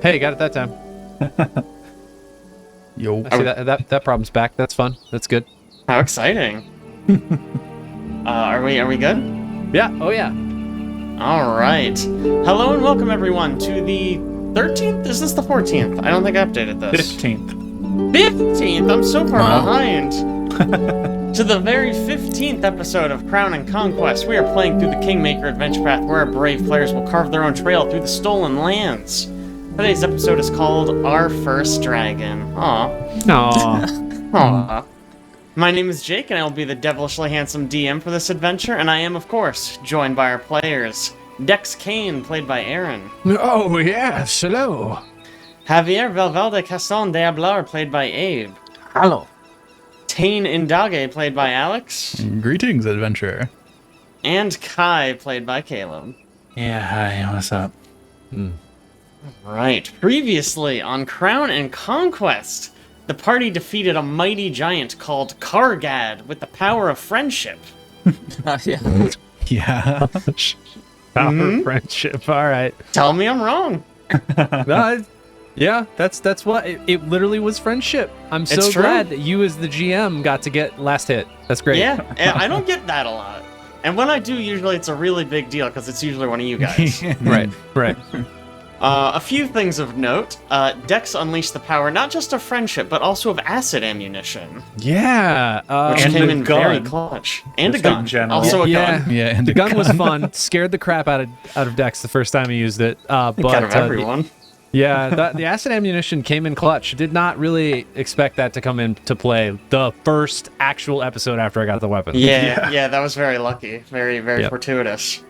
Hey, got it that time. Yo. I see that problem's back. That's fun. That's good. How exciting. Are we good? Yeah. Oh, yeah. All right. Hello and welcome everyone to the 13th? Is this the 14th? I don't think I updated this. 15th. 15th? I'm so far behind. To the very 15th episode of Crown and Conquest, we are playing through the Kingmaker adventure path where our brave players will carve their own trail through the stolen lands. Today's episode is called Our First Dragon. Aww. Aww. Aww. My name is Jake, and I will be the devilishly handsome DM for this adventure, and I am, of course, joined by our players. Dex Kane, played by Aaron. Oh, yes. Hello. Javier Valverde Castejon de Abelar, played by Abe. Hello. Taenn Indage, played by Alex. Greetings, adventurer. And Kai, played by Caleb. Yeah, hi, what's up? Right. Previously on Crown and Conquest, the party defeated a mighty giant called Kargad with the power of friendship. Yeah. Yeah. Power of friendship. All right. Tell me I'm wrong. Yeah, that's what it literally was. Friendship. I'm so It's true. glad that you as the GM got to get last hit. That's great. Yeah, and I don't get that a lot. And when I do, usually it's a really big deal because it's usually one of you guys. Right. A few things of note. Dex unleashed the power not just of friendship, but also of acid ammunition, Yeah. which And came a in very gun. clutch. And a Just in gun. general. Also a Yeah. gun. Yeah, and The gun was fun. Scared the crap out of Dex the first time he used it. But Out of everyone. the acid ammunition came in clutch. Did not really expect that to come into play the first actual episode after I got the weapon. Yeah, that was very lucky. Very, very Yep. fortuitous.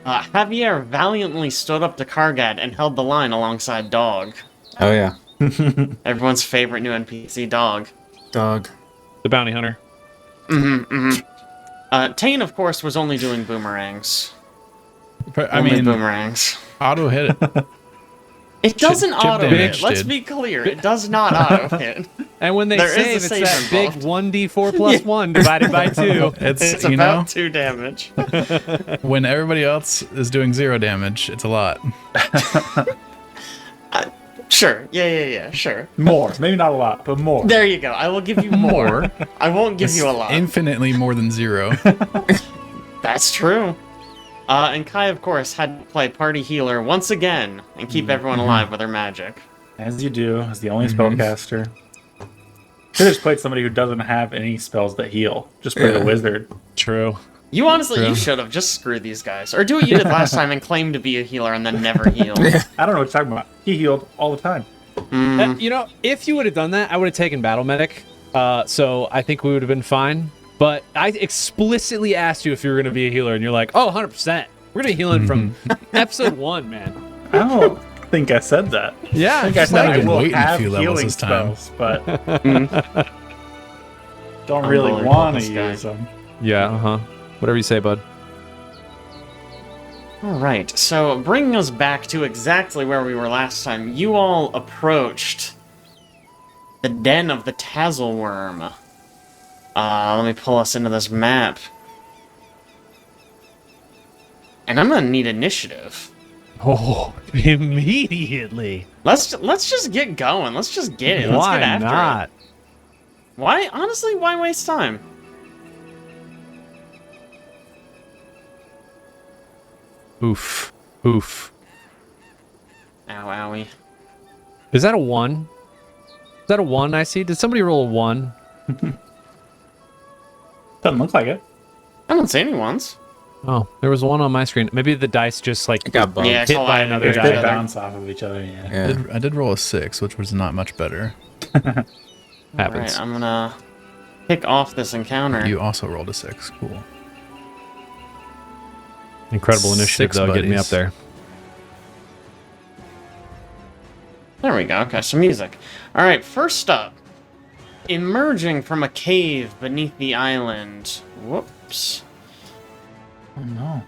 Javier valiantly stood up to Kargad and held the line alongside Dog. Oh, yeah. Everyone's favorite new NPC, Dog. Dog. The bounty hunter. Taenn, of course, was only doing boomerangs. But, I Only mean, boomerangs. auto hit it. It doesn't chip auto damage hit. Let's did. be clear. It does not auto hit. And when they There is a save, it's save that big involved. 1d4 plus 1 divided by 2. It's you about know, 2 damage. when everybody else is doing 0 damage, it's a lot. Sure. Yeah, sure. More. Maybe not a lot, but more. There you go. I will give you more. I won't give you a lot. Infinitely more than 0. That's true. And Kai, of course, had to play party healer once again and keep everyone alive with her magic. As you do, as the only spellcaster. Should have just played somebody who doesn't have any spells that heal. Just play the wizard. True. You honestly, you should have just screwed these guys. Or do what you did last time and claim to be a healer and then never heal. I don't know what you're talking about. He healed all the time. You know, if you would have done that, I would have taken Battle Medic. So I think we would have been fine. But I explicitly asked you if you were going to be a healer, and you're like, oh, 100%. We're going to be healing from episode 1, man. I don't think I said that. Yeah. I think I said not I even will waiting a have few levels healing this time. spells, but don't really Unbelievable, want this to guy. use them. Yeah, Whatever you say, bud. Alright, so bringing us back to exactly where we were last time, you all approached the den of the Tatzlwyrm. Let me pull us into this map. And I'm gonna need initiative. Oh, immediately. Let's just get going. Let's just get it. Let's Why get after not? it. Why? Honestly, why waste time? Oof. Ow, owie. Is that a 1? Is that a 1 I see? Did somebody roll a 1? Doesn't look like it. I don't see any ones. Oh, there was 1 on my screen. Maybe the dice just like It got bumped. Yeah, it's hit all by out another of guy. They together. bounce off of each other, yeah. Yeah. I did roll a 6, which was not much better. happens. Alright, I'm gonna kick off this encounter. You also rolled a 6. Cool. Incredible initiative, 6 though, getting me up buddies. there. There we go. Okay, some music. Alright, first up. Emerging from a cave beneath the island. Whoops. Oh, no.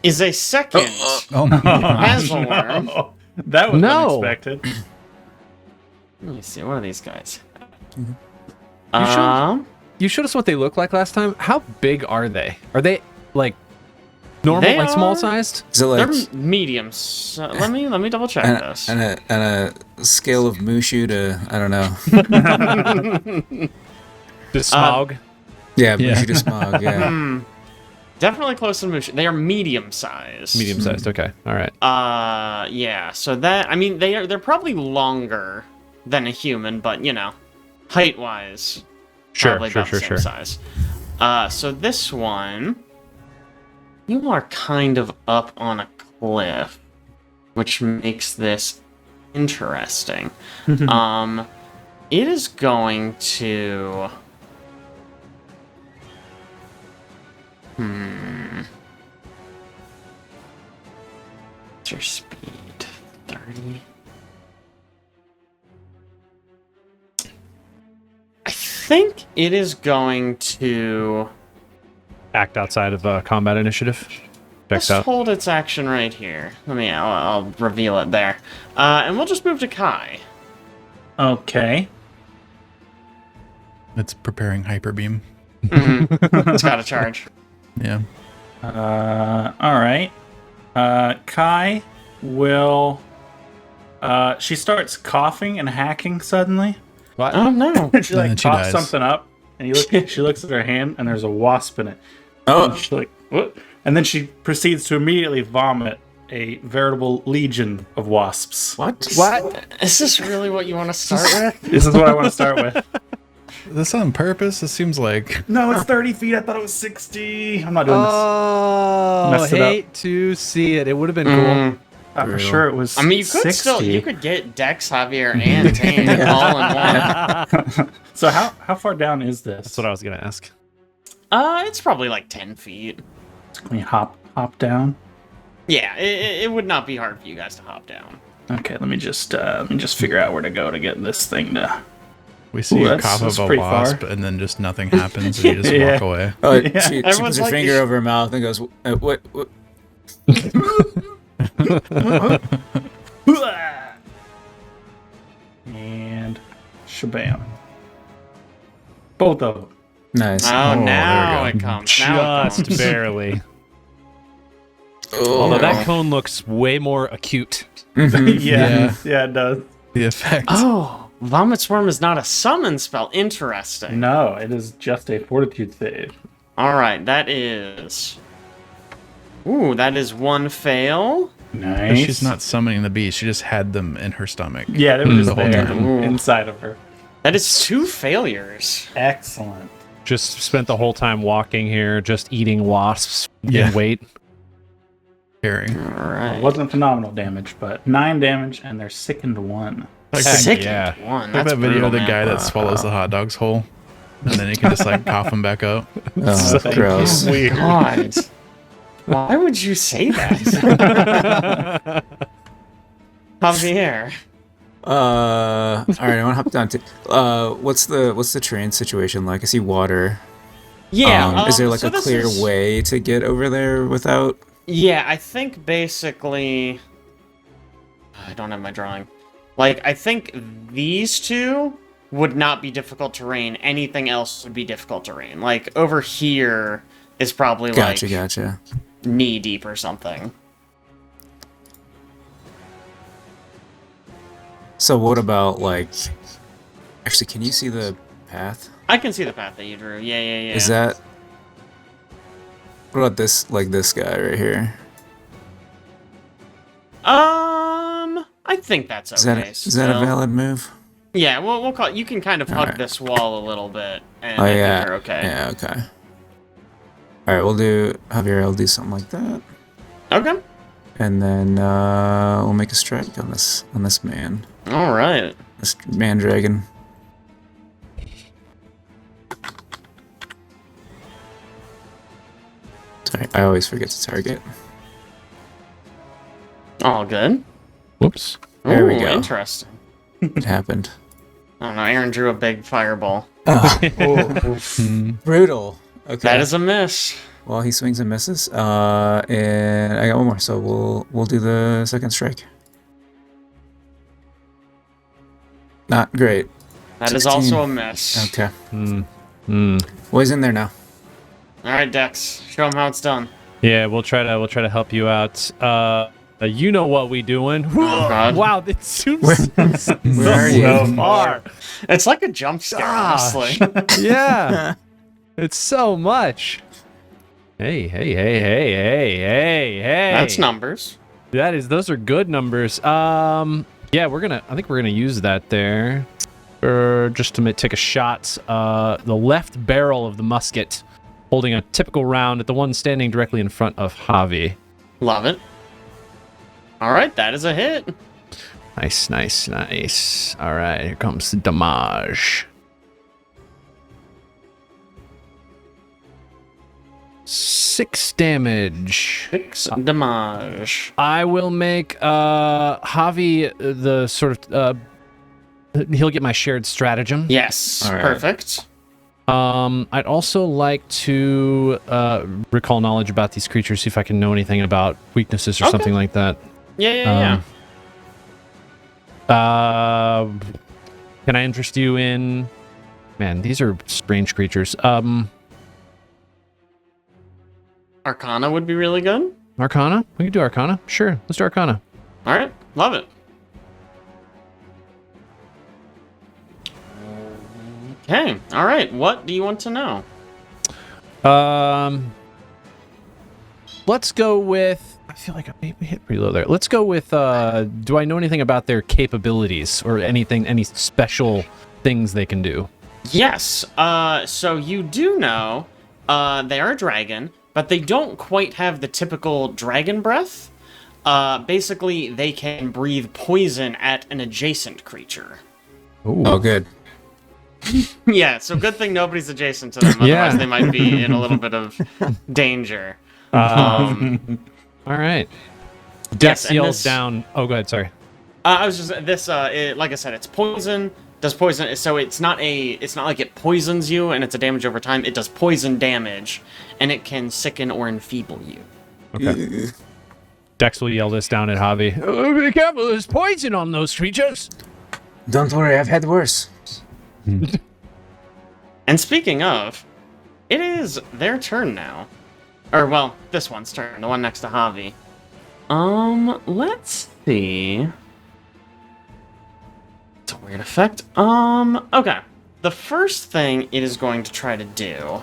Is a second Oh my Tatzlwyrm. Oh, that was No. unexpected. Let me see. What are these guys? You showed us what they look like last time. How big are they? Are they like Normal, They like small are- sized? Is it like They're mediums. Let me double check this. and a scale of Mushu to I don't know. Just smog. Yeah, Yeah. Mushu to Smog. Yeah. Definitely close to Mushu. They are medium sized. Medium sized. Okay. All right. Yeah. So that they're probably longer than a human, but height wise, probably about the same size. So this one, you are kind of up on a cliff, which makes this interesting. It is going to. What's your speed? 30. I think it is going to Act outside of combat initiative. Checks just out. hold its action right here. I'll reveal it there. And we'll just move to Kai. Okay. It's preparing hyper beam. It's got a charge. Yeah. All right. Kai will. She starts coughing and hacking suddenly. What? Oh no. She And like then she coughs dies. something up, and she looks at her hand, and there's a wasp in it. Oh, And she's like, what? And then she proceeds to immediately vomit a veritable legion of wasps. what? What? Is this really what you want to start with? This is what I want to start with. Is this on purpose? It seems like. No, it's 30 feet. I thought it was 60. I'm not doing this. Oh, Messed it up. hate to see it. It would have been cool. Thought for sure it was I mean, you could 60. you could get Dex, Javier, and Taenn all in one. So how far down is this? That's what I was gonna ask. It's probably like 10 feet. Can we hop down? Yeah, it would not be hard for you guys to hop down. Okay, let me just figure out where to go to get this thing to. We see Ooh, a that's- cough that's of a pretty wasp, far. and then just nothing happens, and you just Yeah. walk away. Oh, Yeah. she Everyone's puts her like- finger over her mouth and goes, "What? And shabam. Both of them. Nice." Oh, there now we it go. comes. Now it Just comes. barely. Oh. Although that cone looks way more acute. Yeah, it does. The effect. Oh, Vomitsworm is not a summon spell. Interesting. No, it is just a fortitude save. All right, that is. Ooh, that is one fail. But Nice. she's not summoning the beast. She just had them in her stomach. Yeah, they were just the whole there time. Ooh. inside of her. That is two failures. Excellent. Just spent the whole time walking here, just eating wasps Yeah. in weight. Carrying. All It right. wasn't phenomenal damage, but 9 damage, and they're sickened 1. Like, Second yeah. one. like That's that video brutal, of the man. guy that swallows the hot dog's whole, and then he can just like cough him back up. Oh, that's gross. Weird. God. Why would you say that? Javier. All right, I want to hop down to. What's the train situation like? I see water. Yeah. Is there like so a this clear is- way to get over there without? Yeah, I think basically. I don't have my drawing. Like, I think these two would not be difficult terrain. Anything else would be difficult terrain. Like, over here is probably Gotcha. knee deep or something. So what about like? Actually, can you see the path? I can see the path that you drew. Yeah. Is that? What about this? Like this guy right here? I think that's Is okay. that is that a still. valid move? Yeah, we'll call. You can kind of hug Alright. this wall a little bit, and Oh I think yeah. you're okay. Yeah. Okay. All right, we'll do Javier. I'll do something like that, Okay. and then we'll make a strike on this man, All right. this man dragon. Sorry, I always forget to target. All good. Whoops. There we Ooh, go. Interesting. It happened. I don't know. Aaron drew a big fireball. Brutal. Okay. That is a miss. Well, he swings and misses. And I got one more, so we'll do the second strike. Not great. That is 16. also a miss. Okay. Hmm. Well, he's in there now. All right, Dex. Show him how it's done. Yeah, we'll try to help you out. You know what we doing? God. Wow, it seems Where are you? So far. It's like a jump scare, honestly. Yeah, it's so much. Hey. That's numbers. Those are good numbers. Yeah, I think we're gonna use that there, just to take a shot. The left barrel of the musket, holding a typical round at the one standing directly in front of Javi. Love it. All right, that is a hit. Nice. All right, here comes the damage. 6 damage. 6 damage. I will make Javi the sort of he'll get my shared stratagem. Yes, All right. perfect. I'd also like to recall knowledge about these creatures, see if I can know anything about weaknesses or Okay. something like that. Yeah. Can I interest you in? Man, these are strange creatures. Arcana would be really good. Arcana? We can do Arcana. Sure, let's do Arcana. All right, love it. Okay, all right. What do you want to know? Let's go with. I feel like I maybe hit pretty low there. Let's go with. Do I know anything about their capabilities or anything? Any special things they can do? Yes. So you do know they are a dragon, but they don't quite have the typical dragon breath. Basically, they can breathe poison at an adjacent creature. Ooh. Oh, good. Yeah, so good thing nobody's adjacent to them, otherwise Yeah. they might be in a little bit of danger. All right. Dex and yells this- down. Oh, go ahead. Sorry. I was just like I said, it's poison. Does poison? So it's not like it poisons you and it's a damage over time. It does poison damage, and it can sicken or enfeeble you. Okay. Dex will yell this down at Javi. Be careful! There's poison on those creatures. Don't worry, I've had worse. And speaking of, it is their turn now. Or, well, this one's turn, the one next to Javi. Let's see. It's a weird effect. Okay. The first thing it is going to try to do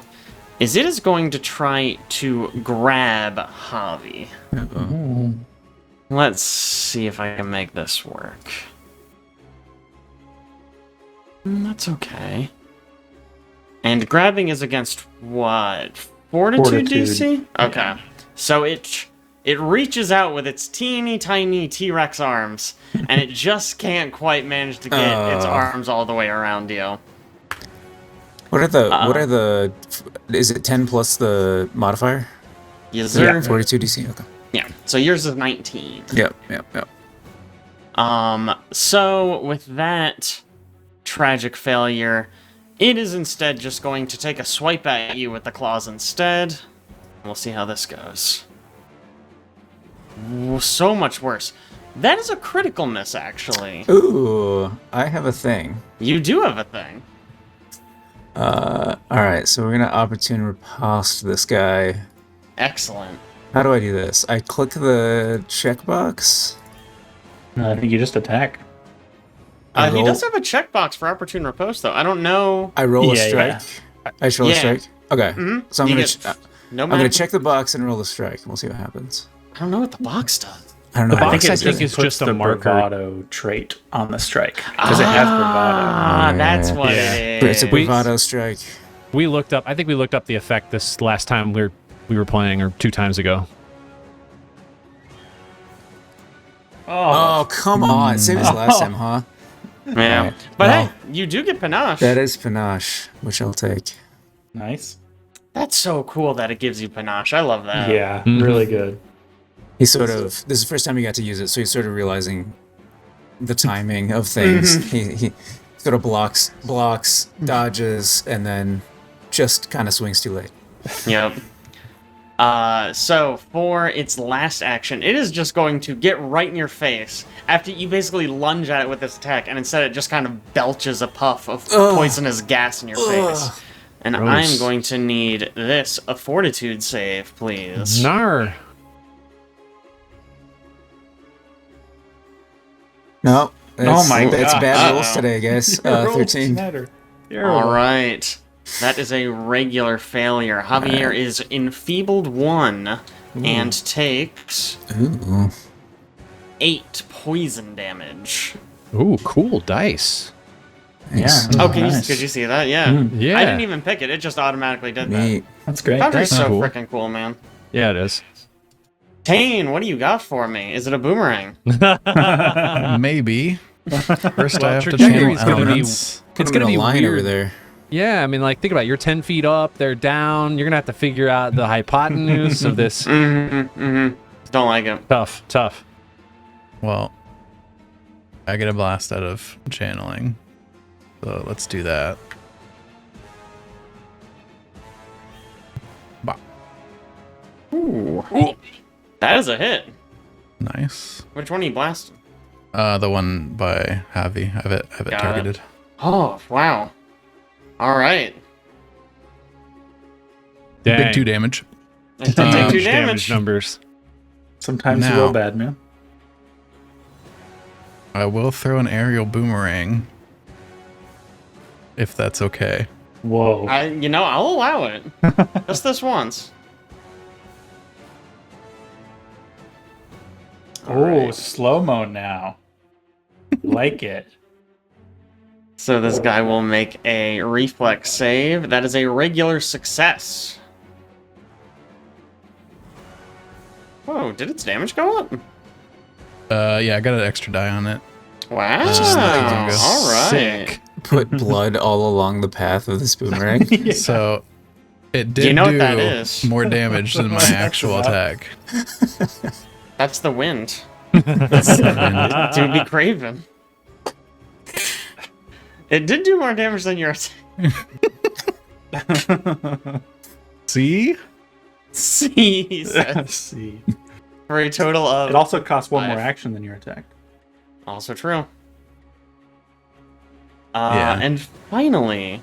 is it is going to try to grab Javi. Let's see if I can make this work. That's okay. And grabbing is against what? Fortitude DC? Okay. So it reaches out with its teeny tiny T-Rex arms, and it just can't quite manage to get its arms all the way around you. What are the is it 10 plus the modifier? Yes, sir. 42 DC. Okay. Yeah. So yours is 19. Yep. So with that tragic failure, it is instead just going to take a swipe at you with the claws instead. We'll see how this goes. Ooh, so much worse. That is a critical miss, actually. Ooh, I have a thing. You do have a thing. Alright, so we're gonna opportune riposte this guy. Excellent. How do I do this? I click the checkbox. I think you just attack. I He roll- does have a checkbox for opportune riposte, though. I don't know. I roll a Yeah, strike. I roll a Yeah. strike. Okay, so I'm You gonna get no I'm gonna mag- check the box and roll a strike. We'll see what happens. I don't know what the box does. I don't know. The how box, to I do think, it. is puts just a the marker. bravado trait on the strike because it has bravado. Ah, that's what Yeah. it It's a is. bravado strike. We looked up. I think we looked up the effect this last time we were playing, or 2 times ago. Oh, come on! Same as last time, huh? Yeah. Alright, But well, hey, you do get panache. that is panache, which I'll take. Nice. That's so cool that it gives you panache. I love that. Yeah, really good. He's sort of. This is the first time he got to use it, so he's sort of realizing the timing of things. he sort of blocks, dodges, and then just kind of swings too late. Yep. So for its last action, it is just going to get right in your face after you basically lunge at it with this attack, and instead it just kind of belches a puff of poisonous gas in your face. And Gross. I'm going to need this, a fortitude save, please. Nar. No. Oh my It's God. bad rolls Uh-oh. today, guys. Rolls 13. matter. All right. That is a regular failure. Javier is enfeebled 1 and takes Ooh. 8 poison damage. Ooh, cool dice. Nice. Yeah. Oh, Nice. could you see that? Yeah. Yeah. I didn't even pick it. It just automatically did that. Neat. That's great. Foundry's Thanks. so cool. freaking cool, man. Yeah, it is. Taenn, what do you got for me? Is it a boomerang? Maybe. First, I have to trajectory's channel gonna be- elements. Put It's them gonna in be a line weird. over there. Yeah, I mean, like, think about it. You're 10 feet up, they're down. You're going to have to figure out the hypotenuse of this. Don't like it. Tough. Well, I get a blast out of channeling. So let's do that. Bah. Ooh. That is a hit. Nice. Which one are you blasting? The one by Javi. I have it Got it. targeted. Oh, wow. All right. Dang. Big 2 damage. It did take 2 Huge damage. numbers. Sometimes you Now. roll bad, man. I will throw an aerial boomerang. If that's okay. Whoa. I'll allow it. Just this once. Oh, Alright. slow-mo now. Like it. So this guy will make a reflex save. That is a regular success. Whoa, did its damage go up? Yeah, I got an extra die on it. Wow. nice. All right. Sick. Put blood all along the path of this boomerang. So it did You know what do that is. more damage than my actual attack. That's the wind. To be craven. It did do more damage than your attack. See? He said. Let's see. For a total of... It also costs one more 5. action than your attack. Also true. Yeah. And finally,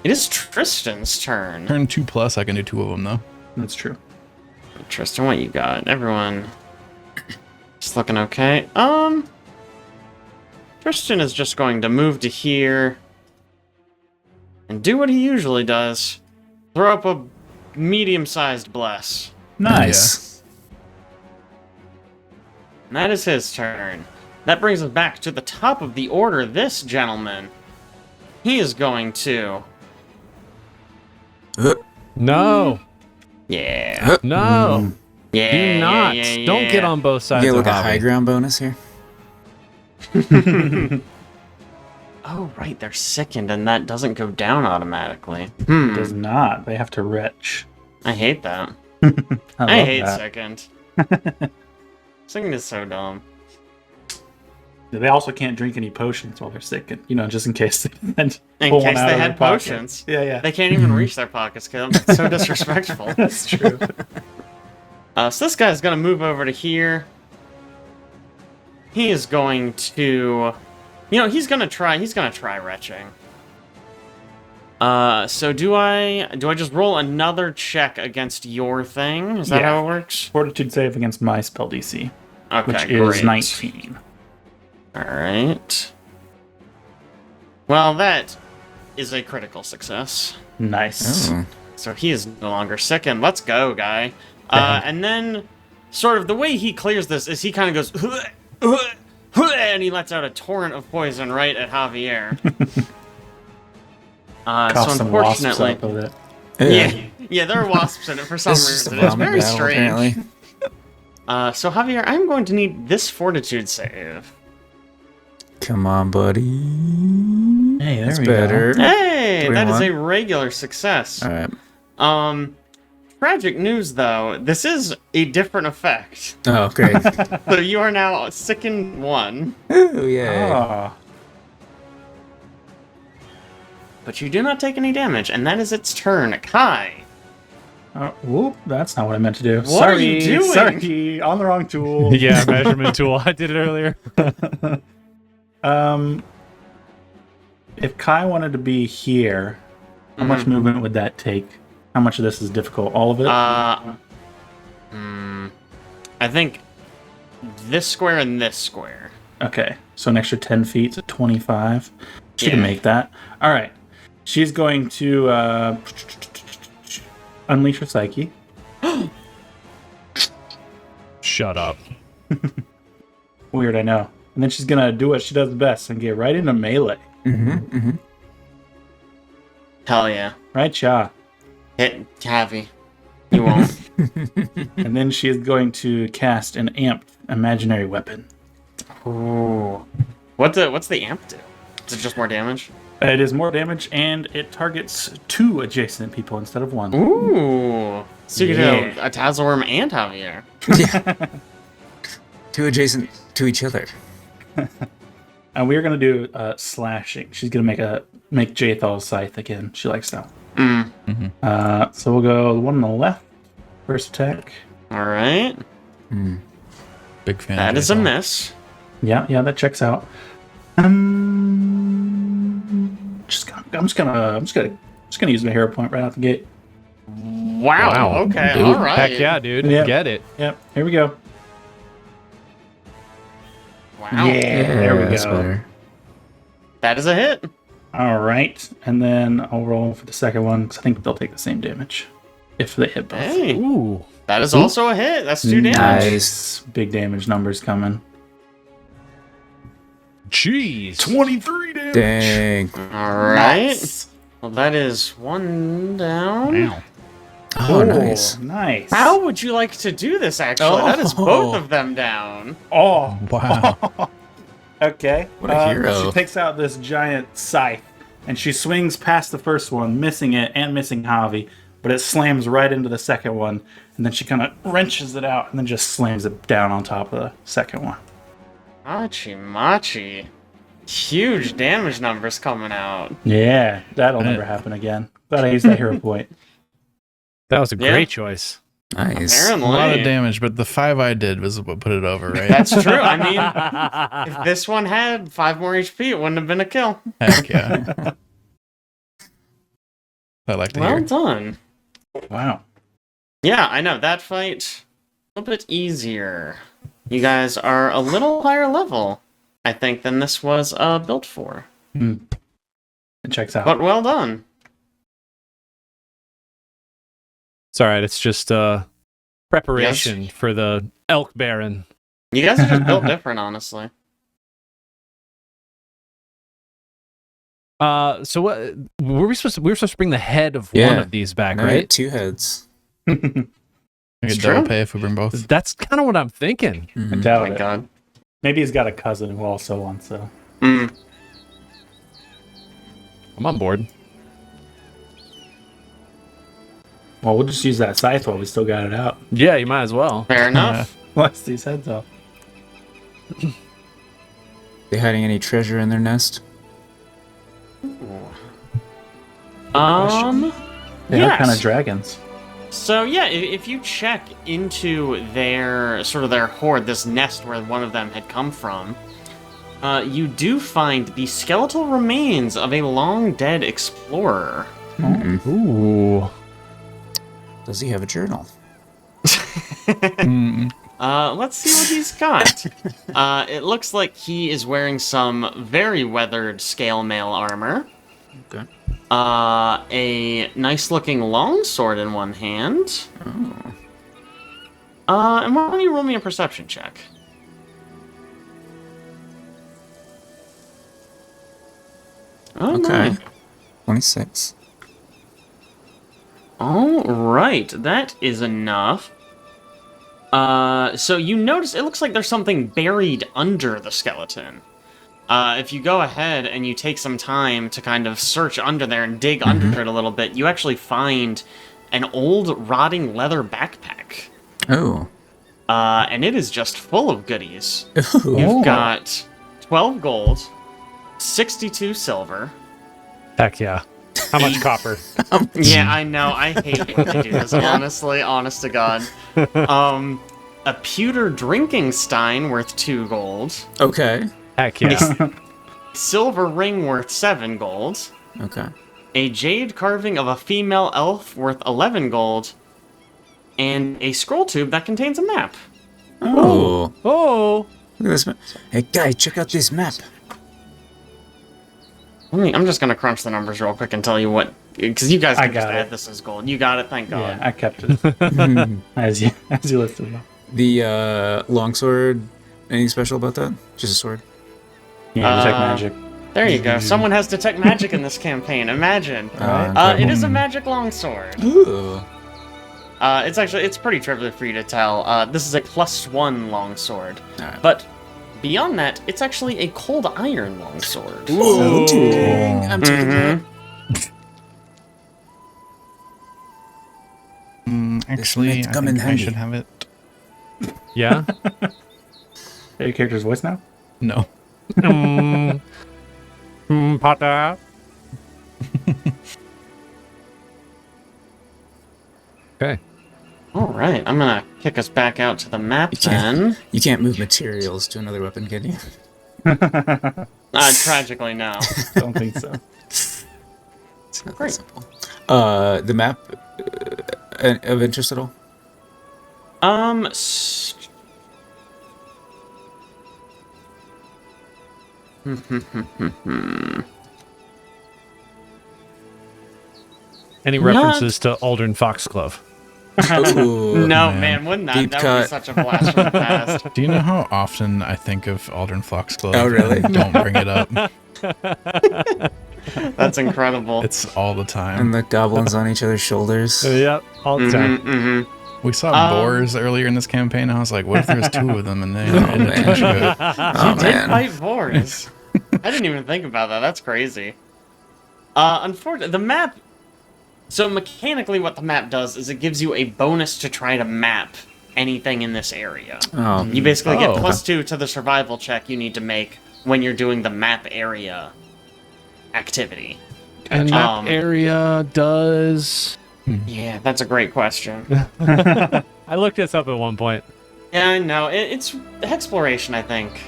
it is Tristan's turn. Turn 2+, I can do 2 of them though. That's true. Tristan, what you got? Everyone just looking okay. Tristan is just going to move to here and do what he usually does. Throw up a medium-sized bless. Nice. And that is his turn. That brings us back to the top of the order. This gentleman, he is going to... No. Yeah. No. Yeah. Do not. Yeah. Don't get on both sides Get of like a hobby. high ground bonus here. Oh, right. They're sickened, and that doesn't go down automatically. It does not. They have to retch. I hate that. I I love hate that. sickened. Sickened is so dumb. They also can't drink any potions while they're sick, just in case they In pull one case out they of had their pocket. potions. Yeah. They can't even reach their pockets, because that's so disrespectful. That's true. So this guy's gonna move over to here. He is going to... he's gonna try retching. So do I just roll another check against your thing? Is that Yeah. how it works? Fortitude save against my spell DC, Okay, which great. is 19. Alright. Well, that is a critical success. Nice. Oh. So he is no longer sickened. Let's go, guy. And then, sort of, the way he clears this is he kind of goes... and he lets out a torrent of poison right at Javier. Cough So some wasps unfortunately... up with it. Yeah, there are wasps in it for some This is just a reason. It's vomit very battle, strange. apparently. So Javier, I'm going to need this fortitude save. Come on, buddy. Hey, there That's we better. Hey, that is 21. a regular success. All right. Tragic news though, this is a different effect. Oh, great. So you are now sickened 1, Ooh, yeah. Ah, but you do not take any damage, and that is its turn. Kai. whoop, that's not what I meant to do. What Sorry, are you doing? Sorry, on the wrong tool. Yeah, measurement tool. I did it earlier. If Kai wanted to be here, How much movement would that take? How much of this is difficult? All of it? I think this square and this square. Okay, so an extra 10 feet, so 25. She can Yeah. make that. All right. She's going to unleash her psyche. Shut up. Weird, I know. And then she's going to do what she does best and get right into melee. Hell yeah. Right, Cha? Hit Javi. You won't. And then she is going to cast an amped imaginary weapon. Ooh. What's the amp do? Is it just more damage? It is more damage, and it targets 2 adjacent people instead of 1. Ooh. So you can do Yeah. a Tatzlwyrm and Javier. Yeah. 2 adjacent to each other. And we're going to do slashing. She's going to make Jathal's scythe again. She likes that one. So we'll go the one on the left. First attack. All right. Big fan. That of is a Jason. miss. Yeah, that checks out. I'm just gonna use my hero point right out the gate. Wow. Okay. Dude, All right. Heck yeah, dude. Yep. Get it. Yep, here we go. Wow. Yeah, there we that's go. better. That is a hit. All right, and then I'll roll for the second one because I think they'll take the same damage if they hit both. Hey. Ooh. That is also a hit. That's 2 damage. Nice. Big damage numbers coming. Jeez. 23 damage. Dang. All right. Nice. Well, that is 1 down. Wow. Oh, nice. Nice. How would you like to do this, actually? That is both of them down. Oh, Wow. okay. What a hero. She takes out this giant scythe, and she swings past the first one, missing it and missing Javi, but it slams right into the second one, and then she kind of wrenches it out and then just slams it down on top of the second one. Machi. Huge damage numbers coming out. Yeah, that'll never happen again. Glad I used that hero point. That was a Yeah. great choice. Nice. Apparently. A lot of damage, but the 5 I did was what put it over, right? That's true. I mean, if this one had 5 more HP, it wouldn't have been a kill. Heck yeah. I like to Well hear. done. Wow. Yeah, I know. That fight, a little bit easier. You guys are a little higher level, I think, than this was built for. It checks out. But well done. It's all right. It's just preparation for the Elk Baron. You guys are just built different, honestly. So what were we supposed to? We were supposed to bring the head of one Yeah. of these back, All right? right, 2 heads. We get It's double true. pay if we bring both. That's kind of what I'm thinking. I Mhm. Oh doubt my it. god. Maybe he's got a cousin who also wants to. Mm. I'm on board. Well, we'll just use that scythe while we still got it out. Yeah, you might as well. Fair enough. Blast these heads off. They hiding any treasure in their nest? They are Yes. kind of dragons. So yeah, if you check into their their hoard, this nest where one of them had come from, you do find the skeletal remains of a long dead explorer. Ooh. Does he have a journal? Let's see what he's got. It looks like he is wearing some very weathered scale mail armor. Okay. A nice-looking longsword in one hand. And why don't you roll me a perception check? Oh, Okay. nice. 26. All right, that is enough. So you notice it looks like there's something buried under the skeleton. If you go ahead and you take some time to kind of search under there and dig under it a little bit, you actually find an old rotting leather backpack. Oh. And it is just full of goodies. Ooh. You've got 12 gold, 62 silver. Heck yeah. How much copper? Yeah, I know. I hate when they do this, honestly. Honest to God. A pewter drinking stein worth 2 gold. Okay. Heck yeah. Silver ring worth 7 gold. Okay. a jade carving of a female elf worth 11 gold, and a scroll tube that contains a map. Oh. Oh. Look at this map. Hey, guy, check out this map. I'm just gonna crunch the numbers real quick and tell you what, because you guys I can just got add it. this as gold. You got it, thank God. Yeah, I kept it as you listed them. The longsword, anything special about that? Just a sword? Yeah, detect magic. There you go. Someone has detect magic in this campaign. Imagine. It is a magic longsword. Ooh. It's pretty trivial for you to tell. This is a +1 longsword, Alright. but beyond that, it's actually a cold iron longsword. Ooh. Dang, I'm taking that. Actually, might I come in think I handy. should have it. Yeah. Your character's voice now? No. Potter. Okay. All right, I'm gonna kick us back out to the map then. You can't move materials to another weapon, can you? Tragically, no. Don't think so. It's not that Great. simple. The map of interest at all? Any references to Aldern Foxglove? Ooh. No, man. man, wouldn't that? Deep That would be cut. such a blast from the past. Do you know how often I think of Aldern Foxglove? Oh, really? and don't bring it up. That's incredible. It's all the time. And the goblins on each other's shoulders. Yep, all the time. Mm-hmm. We saw boars earlier in this campaign. I was like, what if there was two of them and they didn't attach to it? Oh, Did man. fight boars. I didn't even think about that. That's crazy. Unfortunately, the map... So mechanically what the map does is it gives you a bonus to try to map anything in this area. Oh, You basically get Oh. +2 to the survival check you need to make when you're doing the map area activity. And map Um, area does... Yeah, that's a great question. I looked this up at one point. Yeah, I know. It's Hexploration, I think.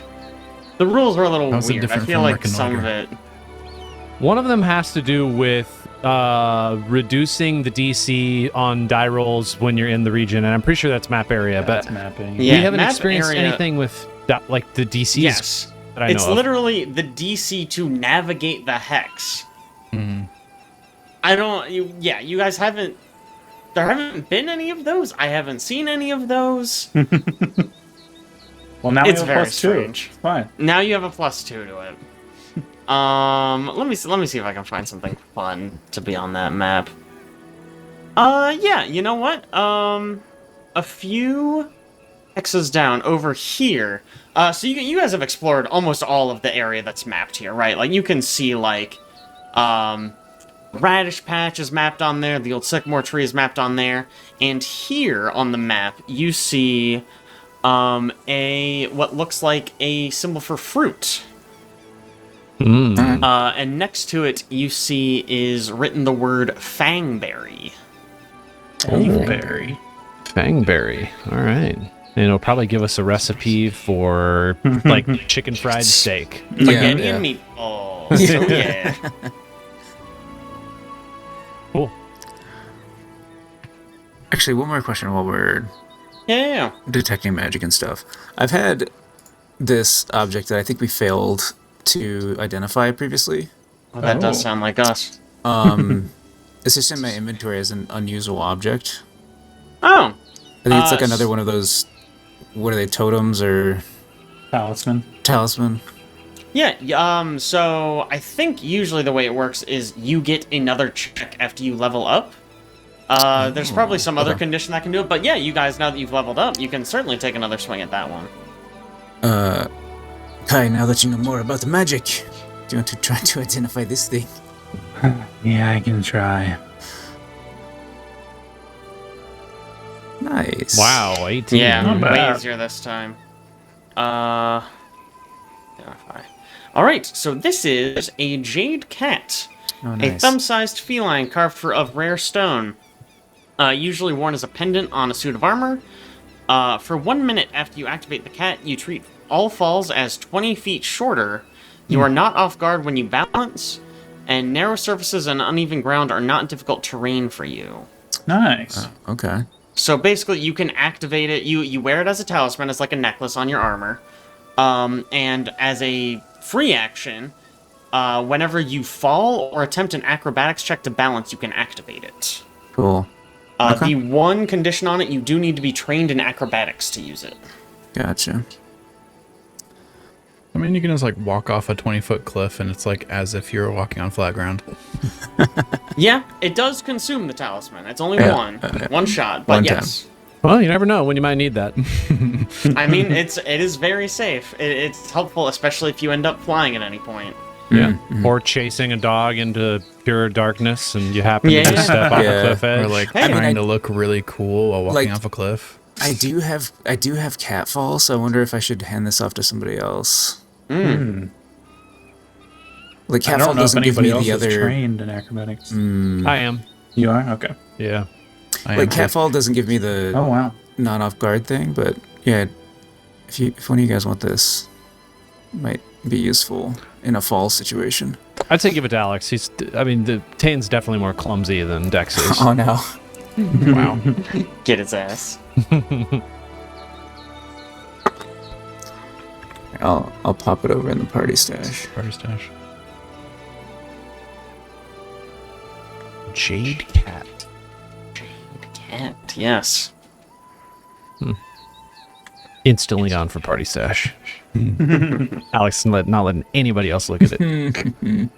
The rules are a little How's it weird. I different feel from like some of Reconnoiter? it... One of them has to do with reducing the DC on die rolls when you're in the region, and I'm pretty sure that's map area, That's but mapping. Yeah, we haven't map experienced area- anything with that, like the DCs Yes. that I know It's of. literally the DC to navigate the hex. I don't... You guys haven't... There haven't been any of those. I haven't seen any of those. Well, now It's we have very +2. strange. It's fine. Now you have a +2 to it. Let me see if I can find something fun to be on that map. Yeah, you know what? A few hexes down over here. So you guys have explored almost all of the area that's mapped here, right? Like you can see like, Radish Patch is mapped on there. The old sycamore tree is mapped on there, and here on the map you see, what looks like a symbol for fruit. And next to it, you see is written the word Fangberry. Fangberry. Fangberry. All right. And it'll probably give us a recipe for like chicken fried steak. Spaghetti and meatballs. So yeah. Cool. Actually, one more question while we're Yeah. detecting magic and stuff. I've had this object that I think we failed to identify previously. Well, that does sound like us. It's just in my inventory as an unusable object. Oh. I think it's like another one of those, what are they, totems or Talisman. talisman? Yeah, so I think usually the way it works is you get another check after you level up. There's probably some other condition that can do it, but yeah, you guys, now that you've leveled up, you can certainly take another swing at that one. Kai, now that you know more about the magic, do you want to try to identify this thing? Yeah, I can try. Nice. Wow, 18. Yeah, Not way bad. easier this time. Identify. Alright, so this is a jade cat. Oh, A nice. thumb-sized feline carved of rare stone. Usually worn as a pendant on a suit of armor. For 1 minute after you activate the cat, you treat all falls as 20 feet shorter. You are not off guard when you balance. and narrow surfaces and uneven ground are not difficult terrain for you. Nice. Okay. So basically, you can activate it. You wear it as a talisman, as like a necklace on your armor, and as a free action, whenever you fall or attempt an acrobatics check to balance, you can activate it. Cool. Okay. The one condition on it, you do need to be trained in acrobatics to use it. Gotcha. I mean, you can just like walk off a 20-foot cliff, and it's like as if you're walking on flat ground. Yeah, it does consume the talisman. It's only one shot, but One yes. Well, you never know when you might need that. I mean, it is very safe. It's helpful, especially if you end up flying at any point. Yeah. Or chasing a dog into pure darkness and you happen to just step off a cliff edge. Or like trying to look really cool while walking like, off a cliff. I do have catfall, so I wonder if I should hand this off to somebody else. Like I don't catfall know if doesn't give anybody me else the is other. trained in acrobatics. I am. You are? Okay. Yeah. Like catfall doesn't give me the Oh, wow. non off guard thing, but yeah, if one of you guys want this, it might be useful in a fall situation. I'd say give it to Alex. The Taenn's definitely more clumsy than Dex is. Oh no. Wow. Get his ass. I'll pop it over in the party stash. Party stash. Jade Cat. Cat, yes. Instantly gone for party stash. Alex not letting anybody else look at it.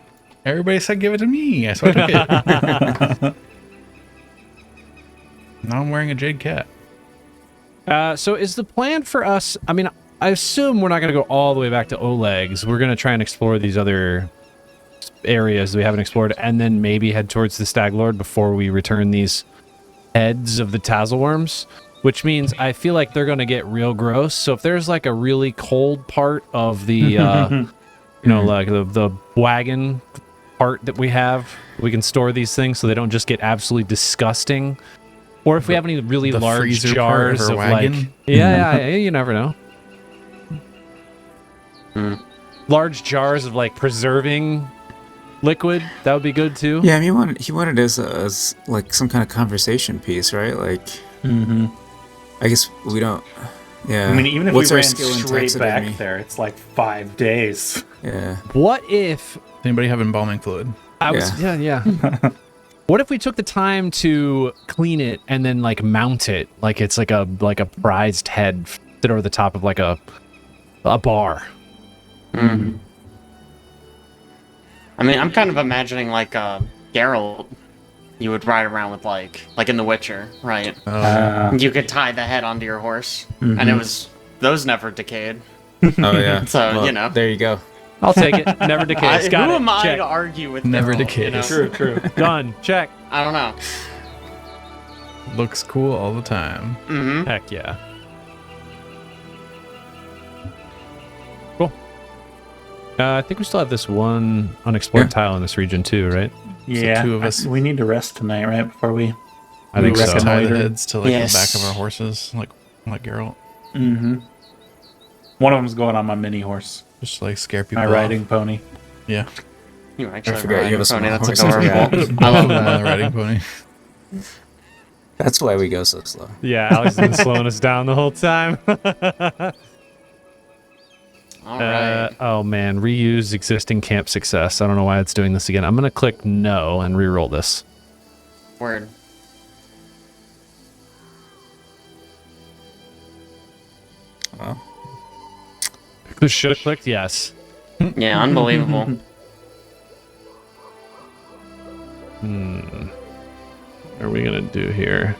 Everybody said give it to me. So I took it. Now I'm wearing a jade cat. So is the plan for us, I mean, I assume we're not going to go all the way back to Oleg's. We're going to try and explore these other areas we haven't explored and then maybe head towards the Stag Lord before we return these heads of the Tatzlwyrms, which means I feel like they're going to get real gross. So if there's like a really cold part of the, like the wagon part that we have, we can store these things so they don't just get absolutely disgusting. Or if we have any really the large freezer jars part of wagon? like, yeah, you never know. Large jars of like preserving liquid, that would be good too. Yeah, I mean, he wanted it as like some kind of conversation piece, right? Like, I guess we don't. Yeah. I mean, even if What's we our ran skill in straight taxidermy? back there, it's like 5 days. Yeah. What if Anybody have embalming fluid? I was yeah. What if we took the time to clean it and then like mount it like it's like a prized head sit over the top of like a bar? I mean, I'm kind of imagining like Geralt you would ride around with like in The Witcher, right? You could tie the head onto your horse, and those never decayed. Oh yeah. So, well, there you go. I'll take it. Never decays. Who Got it. am I Check. to argue with Never Geralt, decays. you know? True. Done. Check. I don't know. Looks cool all the time. Heck yeah. Cool. I think we still have this one unexplored tile in this region too, right? Yeah. two of us- We need to rest tonight, right? Before we. I think reckon so. Tie the later. heads to like Yes. the back of our horses, like Geralt. One of them's going on my mini horse, Just like scare people. my off. riding pony. Yeah. You actually forgot you have a pony. small That's horse. adorable. I love I'm on that. the riding pony. That's why we go so slow. Yeah, Alex has been slowing us down the whole time. All right. Oh man, reuse existing camp success. I don't know why it's doing this again. I'm gonna click no and re-roll this. Word. Well, Should have clicked yes. Yeah, unbelievable. What are we gonna do here?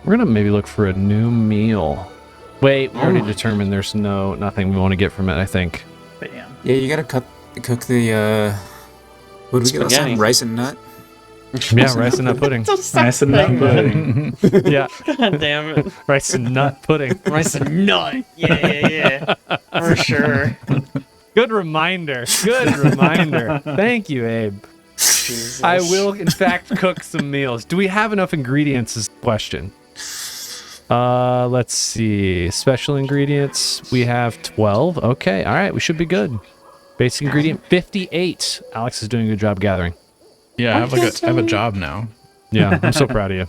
We're gonna maybe look for a new meal. Wait, we already determined there's nothing we want to get from it, I think. Bam. yeah, you gotta cook the what do we get last Spaghetti. time? Rice and nut. Yeah, rice and nut pudding. Nice and nut pudding. Yeah, God damn it. rice and nut pudding. Rice and nut. Yeah. For sure. Good reminder. Good reminder. Thank you, Abe. Jesus. I will, in fact, cook some meals. Do we have enough ingredients is the question. Let's see. Special ingredients. We have 12. Okay, all right. We should be good. Basic ingredient 58. Alex is doing a good job gathering. Yeah, I have a job now. Yeah, I'm so proud of you.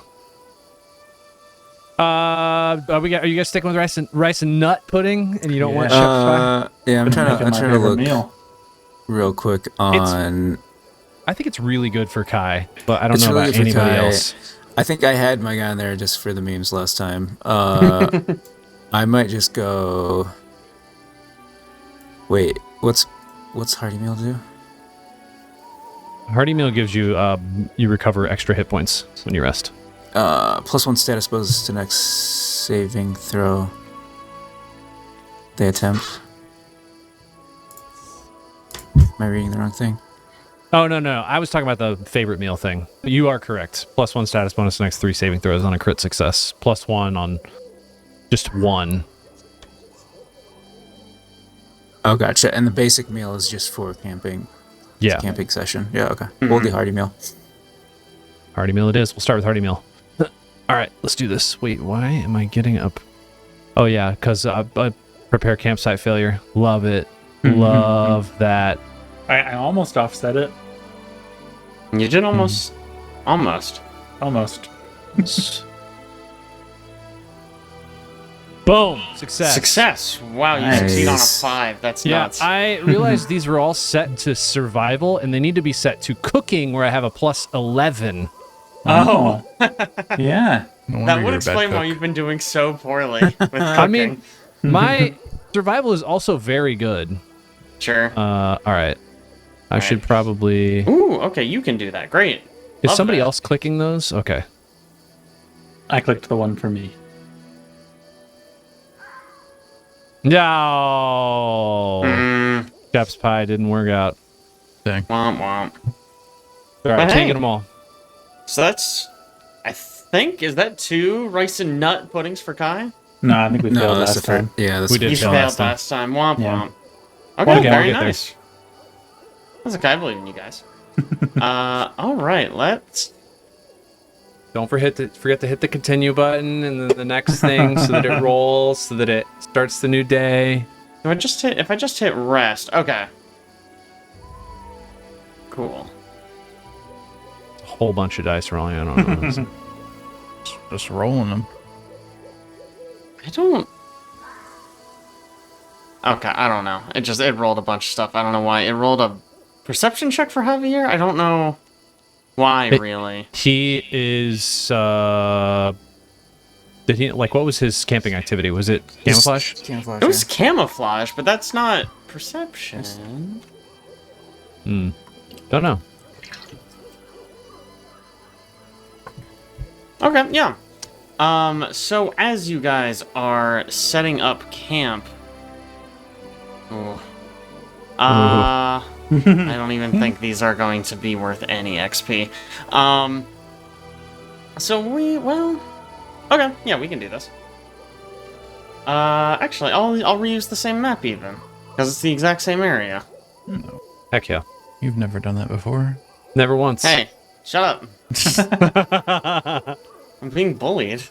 Are you guys sticking with rice and nut pudding? And you don't want shepherd's pie? Yeah, I'm trying to look meal. real quick on. I think it's really good for Kai, but I don't It's know really about good for anybody Kai. else. I think I had my guy in there just for the memes last time. I might just go. Wait, what's hearty meal do? Hearty meal gives you you recover extra hit points when you rest. +1 status bonus to next saving throw they attempt. Am I reading the wrong thing? Oh, no. I was talking about the favorite meal thing. You are correct. +1 status bonus to next 3 saving throws on a crit success. +1 on just 1. Oh, gotcha. And the basic meal is just for camping. Yeah. Camping session. Yeah, okay. We'll do hearty meal. Hearty meal it is. We'll start with hearty meal. All right, let's do this. Wait, why am I getting up? Oh, yeah, because prepare campsite failure. Love it. Love that. I almost offset it. You did almost. Almost. Boom. Success. Success. Wow, you Nice. succeed on a 5. That's Yeah, nuts. I realized these were all set to survival, and they need to be set to cooking, where I have a +11. Oh. Yeah. No wonder That you're would a bad explain why cook. you've been doing so poorly with cooking. I mean, my survival is also very good. Sure. All right. I should probably... Ooh, okay, you can do that. Great. Is Love somebody that. else clicking those? Okay. I clicked the one for me. No. Chef's pie didn't work out. Dang. Womp womp. All right, But taking hey. them all. So that's, I think, is that 2 rice and nut puddings for Kai? No, I think we failed that's last the time. Yeah, that's We the did You first fail one. failed last time. last time. Womp Yeah. womp. We'll Okay, get very there. nice. That's okay, I believe in you guys. All right, let's... Don't forget to hit the continue button and then the next thing so that it rolls, so that it starts the new day. If I just hit rest, okay. Cool. A whole bunch of dice rolling. I don't know. Just rolling them. I don't... Okay, I don't know. It rolled a bunch of stuff. I don't know why. It rolled a perception check for Javier? I don't know why, really. He is. Did he what was his camping activity? Was it camouflage? Camouflage. It was camouflage, but that's not perception. Don't know. Okay, yeah. So as you guys are setting up camp... Ooh. I don't even think these are going to be worth any XP. Okay, yeah, we can do this. Actually, I'll reuse the same map even, because it's the exact same area. Heck yeah. You've never done that before. Never once. Hey, shut up. I'm being bullied.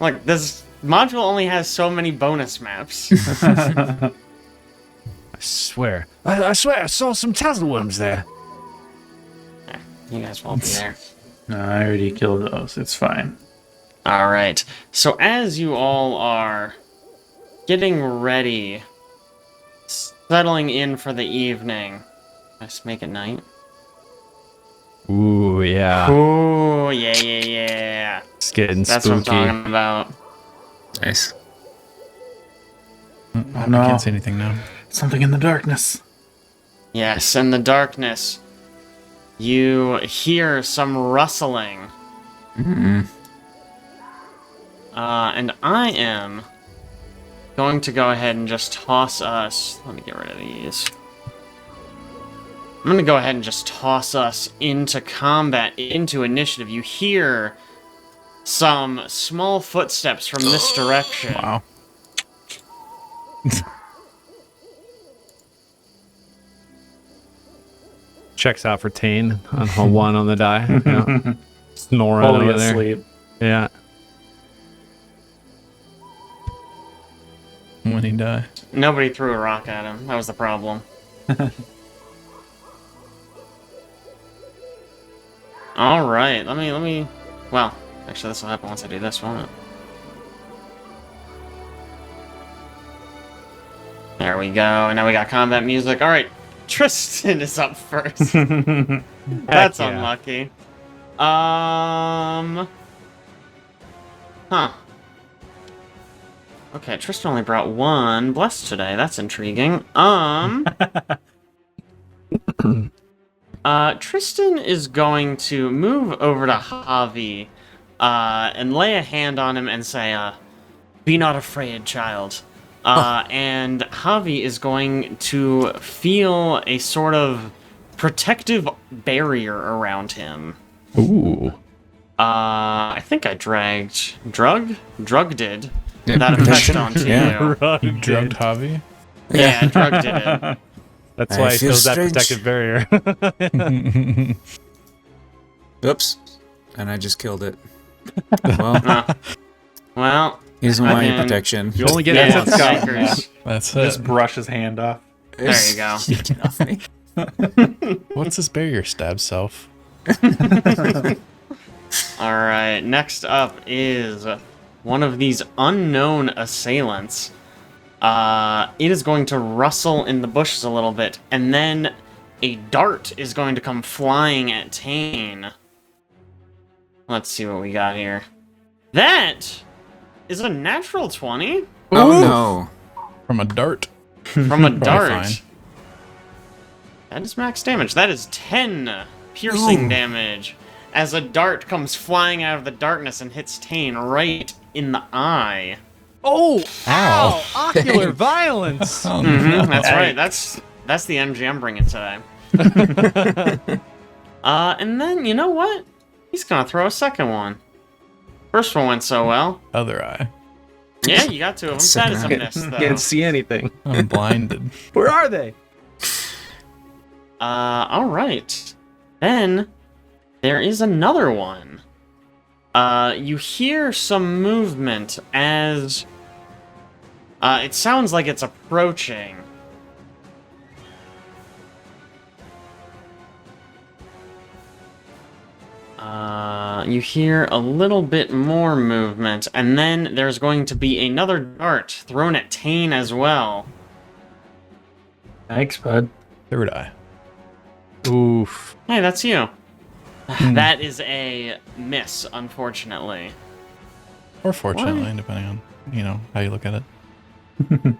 Like, this module only has so many bonus maps. I swear. I swear I saw some Tatzlwyrms there. You guys won't be there. No, I already killed those. It's fine. Alright, so as you all are getting ready, settling in for the evening, let's make it night. Ooh, yeah. Ooh, yeah. It's getting That's spooky. what I'm talking about. Nice. Oh, I no. can't see anything now. Something in the darkness. Yes, in the darkness, you hear some rustling. And I am going to go ahead and just toss us... Let me get rid of these. I'm going to go ahead and just toss us into combat, into initiative. You hear some small footsteps from this direction. Wow. Checks out for Taenn on a 1 on the die. Yeah. Snoring Fully over there. asleep. Yeah. When when he die. Nobody threw a rock at him. That was the problem. All right, let me. Well, actually, this will happen once I do this, won't it? There we go. And now we got combat music. All right, Tristan is up first. That's yeah. unlucky. Huh. Okay, Tristan only brought one blessed today. That's intriguing. Tristan is going to move over to Javi, and lay a hand on him and say, "Be not afraid, child." And Javi is going to feel a sort of protective barrier around him. Ooh. I think I drugged Yeah, that effect protection. onto Yeah. you. You drugged Javi? Yeah, drugged it. That's I why he feel feels that strange. protective barrier. Oops. And I just killed it. Well, Well, he doesn't want any Again, protection. You only get yeah, assets go. Snipers. That's Just it. brush his hand off. There you go. Get off me. What's this barrier? Stab self. Alright, next up is one of these unknown assailants. It is going to rustle in the bushes a little bit, and then a dart is going to come flying at Taenn. Let's see what we got here. That is a natural 20 Oh no. From a dart. from a Probably dart. fine. That is max damage. That is 10 piercing Ooh. damage as a dart comes flying out of the darkness and hits Taenn right in the eye. Oh, Ow. ocular violence. Oh, That's right. That's the MG I'm bringing today. And then, you know what? He's gonna throw a second one. First one went so well. Other eye. Yeah, you got two of them. That is a miss, though. Can't see anything. I'm blinded. Where are they? All right. Then there is another one. You hear some movement as it sounds like it's approaching. You hear a little bit more movement, and then there's going to be another dart thrown at Taenn as well. Thanks, bud. Third eye. Oof. Hey, that's you. That is a miss, unfortunately. Or fortunately, depending on, how you look at it.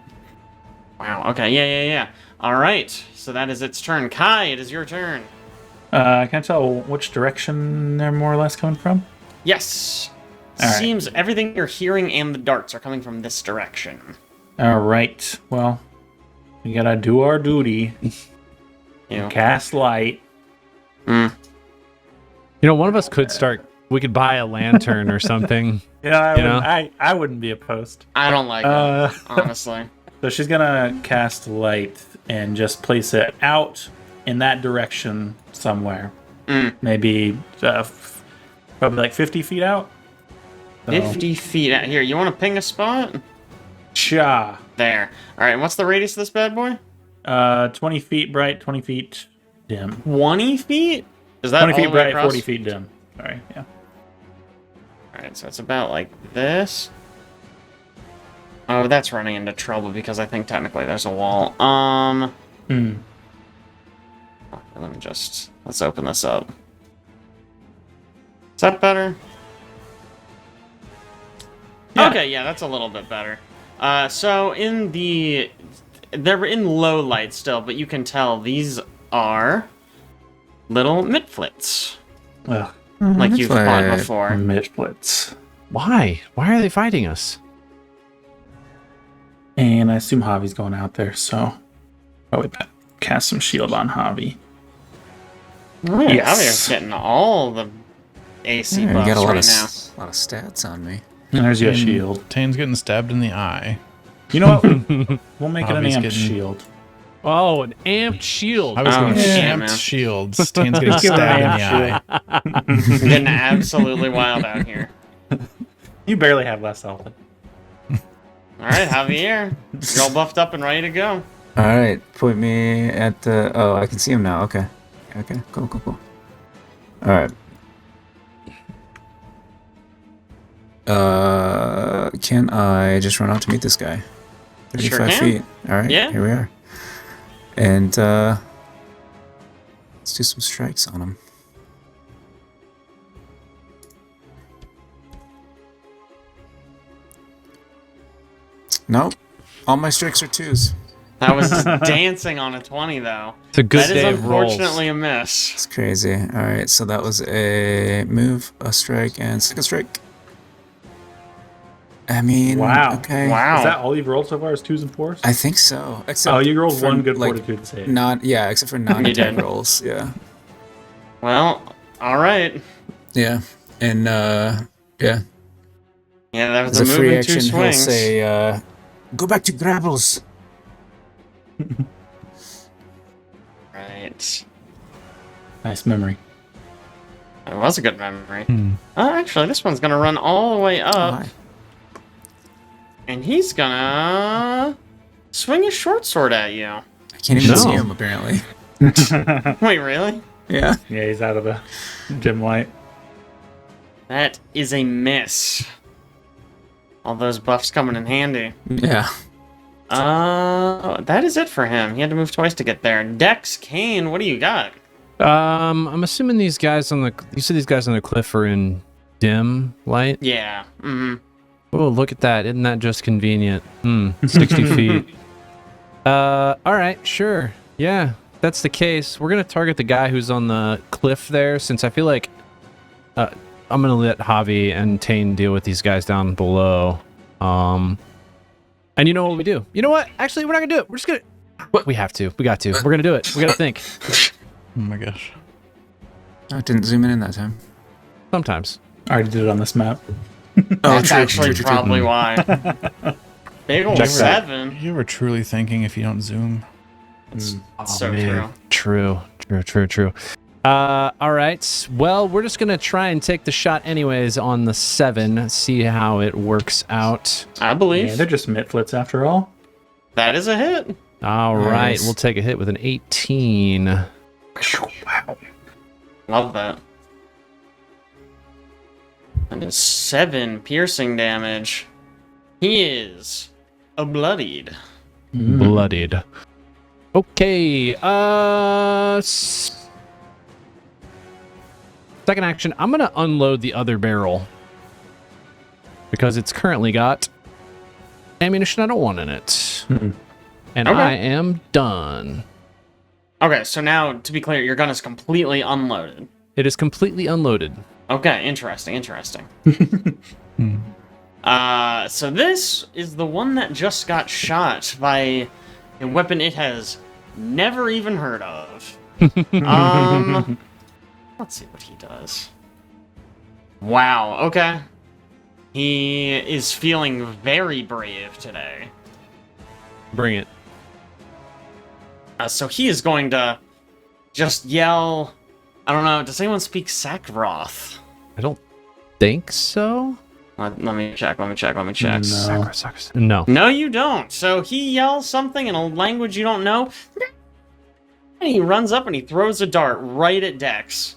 Wow, okay, yeah. Alright, so that is its turn. Kai, it is your turn. Can I tell which direction they're more or less coming from? Yes. All right. Seems everything you're hearing and the darts are coming from this direction. All right. Well, we gotta do our duty. You. Cast light. You know, one of us could start. We could buy a lantern or something. Yeah, I wouldn't be opposed. I don't like it, honestly. So she's gonna cast light and just place it out in that direction somewhere. Maybe probably like 50 feet out. So, 50 feet out. Here, you want to ping a spot? Cha. There. Alright, what's the radius of this bad boy? 20 feet bright, 20 feet dim. 20 feet? Is that 20 all feet the way bright, across? 40 feet dim. Sorry, yeah. Alright, so it's about like this. Oh, that's running into trouble because I think technically there's a wall. Let's open this up. Is that better? Yeah. Okay, yeah, that's a little bit better. So they're in low light still, but you can tell these are little Mitflits, Ugh, like you've fought Mitflit. before. Mitflits. Why? Why are they fighting us? And I assume Javi's going out there, so probably cast some shield on Javi. Oh, yeah, Yes. Javier's getting all the AC Yeah, you buffs got a lot right of now. lot of stats on me. And there's your shield. Tane's getting stabbed in the eye. You know what? We'll make it an Javi's amped getting- shield. Oh, an amped shield. I was Oh, going yeah, amped man. shields. Tane's getting Give her stabbed an in the eye. I'm getting absolutely wild out here. You barely have less health. All right, Javier, you're all buffed up and ready to go. All right, point me at the. Oh, I can see him now. Okay. Okay. Cool. All right. Can I just run out to meet this guy? 35 Sure can. feet. All right. Yeah. Here we are. And let's do some strikes on him. Nope. All my strikes are 2s. That was dancing on a 20, though. It's a good That is day of rolls. unfortunately a miss. It's crazy. All right, so that was a move, a strike, and second strike. I mean, Wow. Okay. Wow. Is that all you've rolled so far? Is 2s and 4s? I think so. Except Oh, you rolled for, one good like, fortitude save. except for non-attack did. rolls. Yeah. Well, all right. Yeah. And yeah. Yeah, that was As a a move free in 2 action, he'll swings. say, "Go back to Grabbles." Right. Nice memory. It was a good memory. Actually, this one's gonna run all the way up, Why? and he's gonna swing his short sword at you. I can't even No. see him apparently. Wait, really? Yeah. Yeah, he's out of the dim light. That is a miss. All those buffs coming in handy. Yeah. That is it for him. He had to move twice to get there. Dex, Kane, what do you got? I'm assuming these guys on the. You said these guys on the cliff are in dim light. Yeah. Mm-hmm. Oh, look at that! Isn't that just convenient? 60 feet. All right, sure. Yeah, that's the case. We're gonna target the guy who's on the cliff there, since I feel like I'm gonna let Javi and Taenn deal with these guys down below. And you know what we do? You know what? Actually, we're not gonna do it. We're just gonna. What? We have to. We got to. We're gonna do it. We gotta think. Oh my gosh. Oh, it didn't zoom in that time. Sometimes. I already did it on this map. That's true, actually true. probably why. Big ol' Check that. 7. You ever truly thinking if you don't zoom? It's Oh, so man. true. True. All right. Well, we're just gonna try and take the shot anyways on the 7. See how it works out. I believe Yeah, they're just Mitflits after all. that is a hit. All right. Nice. We'll take a hit with an 18. Wow. Love that. That is 7 piercing damage. He is a bloodied. Bloodied. Okay. Second action. I'm gonna unload the other barrel because it's currently got ammunition I don't want in it, and Okay. I am done. Okay, so now to be clear, your gun is completely unloaded. It is completely unloaded. Okay, interesting. So this is the one that just got shot by a weapon it has never even heard of. Let's see what he does. Wow, okay. He is feeling very brave today. Bring it. So he is going to just yell, I don't know, does anyone speak Sakroth? I don't think so. Let me check. No. No. No, you don't. So he yells something in a language you don't know. And he runs up and he throws a dart right at Dex.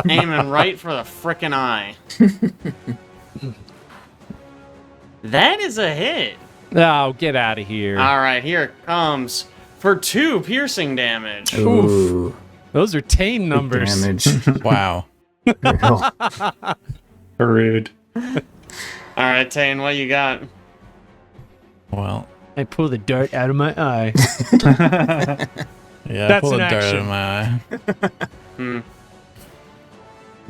Aiming right for the frickin' eye. That is a hit. Oh, get out of here. Alright, here it comes. For 2 piercing damage. Ooh. Those are Taenn numbers. Damage. Wow. Rude. Alright, Taenn, what you got? Well, I pull the dart out of my eye. yeah, I That's pulled a an dart out action. of my eye.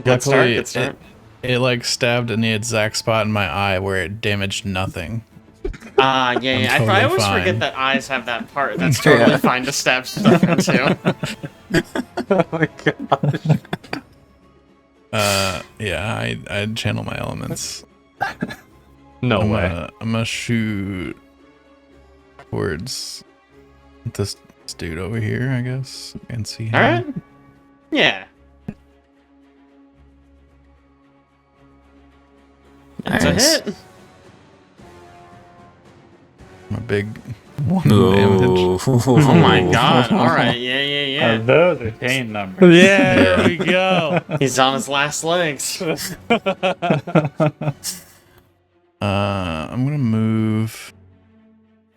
Good start, Luckily, good start. It like stabbed in the exact spot in my eye where it damaged nothing. Yeah. I totally always fine. forget that eyes have that part. That's totally fine to stab stuff into. Oh my god. Yeah, I'd channel my elements. No I'm way. gonna shoot towards this dude over here, I guess, and see how. Alright. Yeah. That's Nice. a hit. big one damage. Oh my god. Alright, yeah. Those are Taenn numbers. Yeah, there we go. He's on his last legs. I'm gonna move.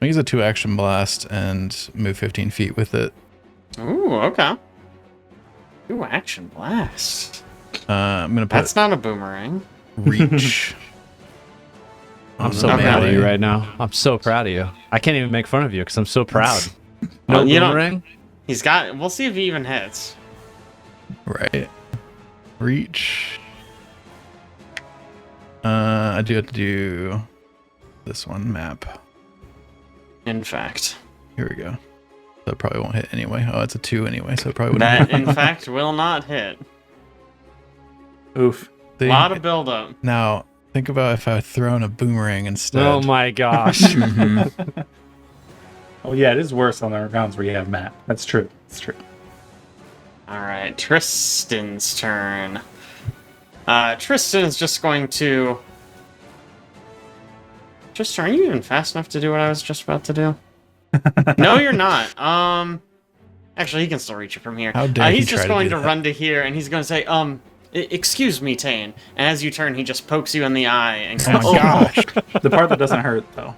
I use a 2-action blast and move 15 feet with it. Ooh, okay. Ooh, action blast. I'm gonna put That's not a boomerang. reach. I'm so on the proud of you melee. right now. I'm so proud of you. I can't even make fun of you because I'm so proud. No Well, you don't- boomerang? He's got. We'll see if he even hits. Right. Reach. I do have to do this one map. In fact, Here we go. That probably won't hit anyway. Oh, it's a 2 anyway, so it probably wouldn't that hit. in fact will not hit. Oof. A lot of buildup. Now, think about if I had thrown a boomerang instead. Oh my gosh. Oh yeah, it is worse on the rounds where you have Matt. That's true. That's true. All right, Tristan's turn. Tristan's just going to. Tristan, are you even fast enough to do what I was just about to do? No, you're not. Actually, he can still reach you from here. How dare he he's try just to going do to that. run to here, and he's going to say, excuse me, Taenn. And as you turn, he just pokes you in the eye and goes, Oh my gosh. The part that doesn't hurt though.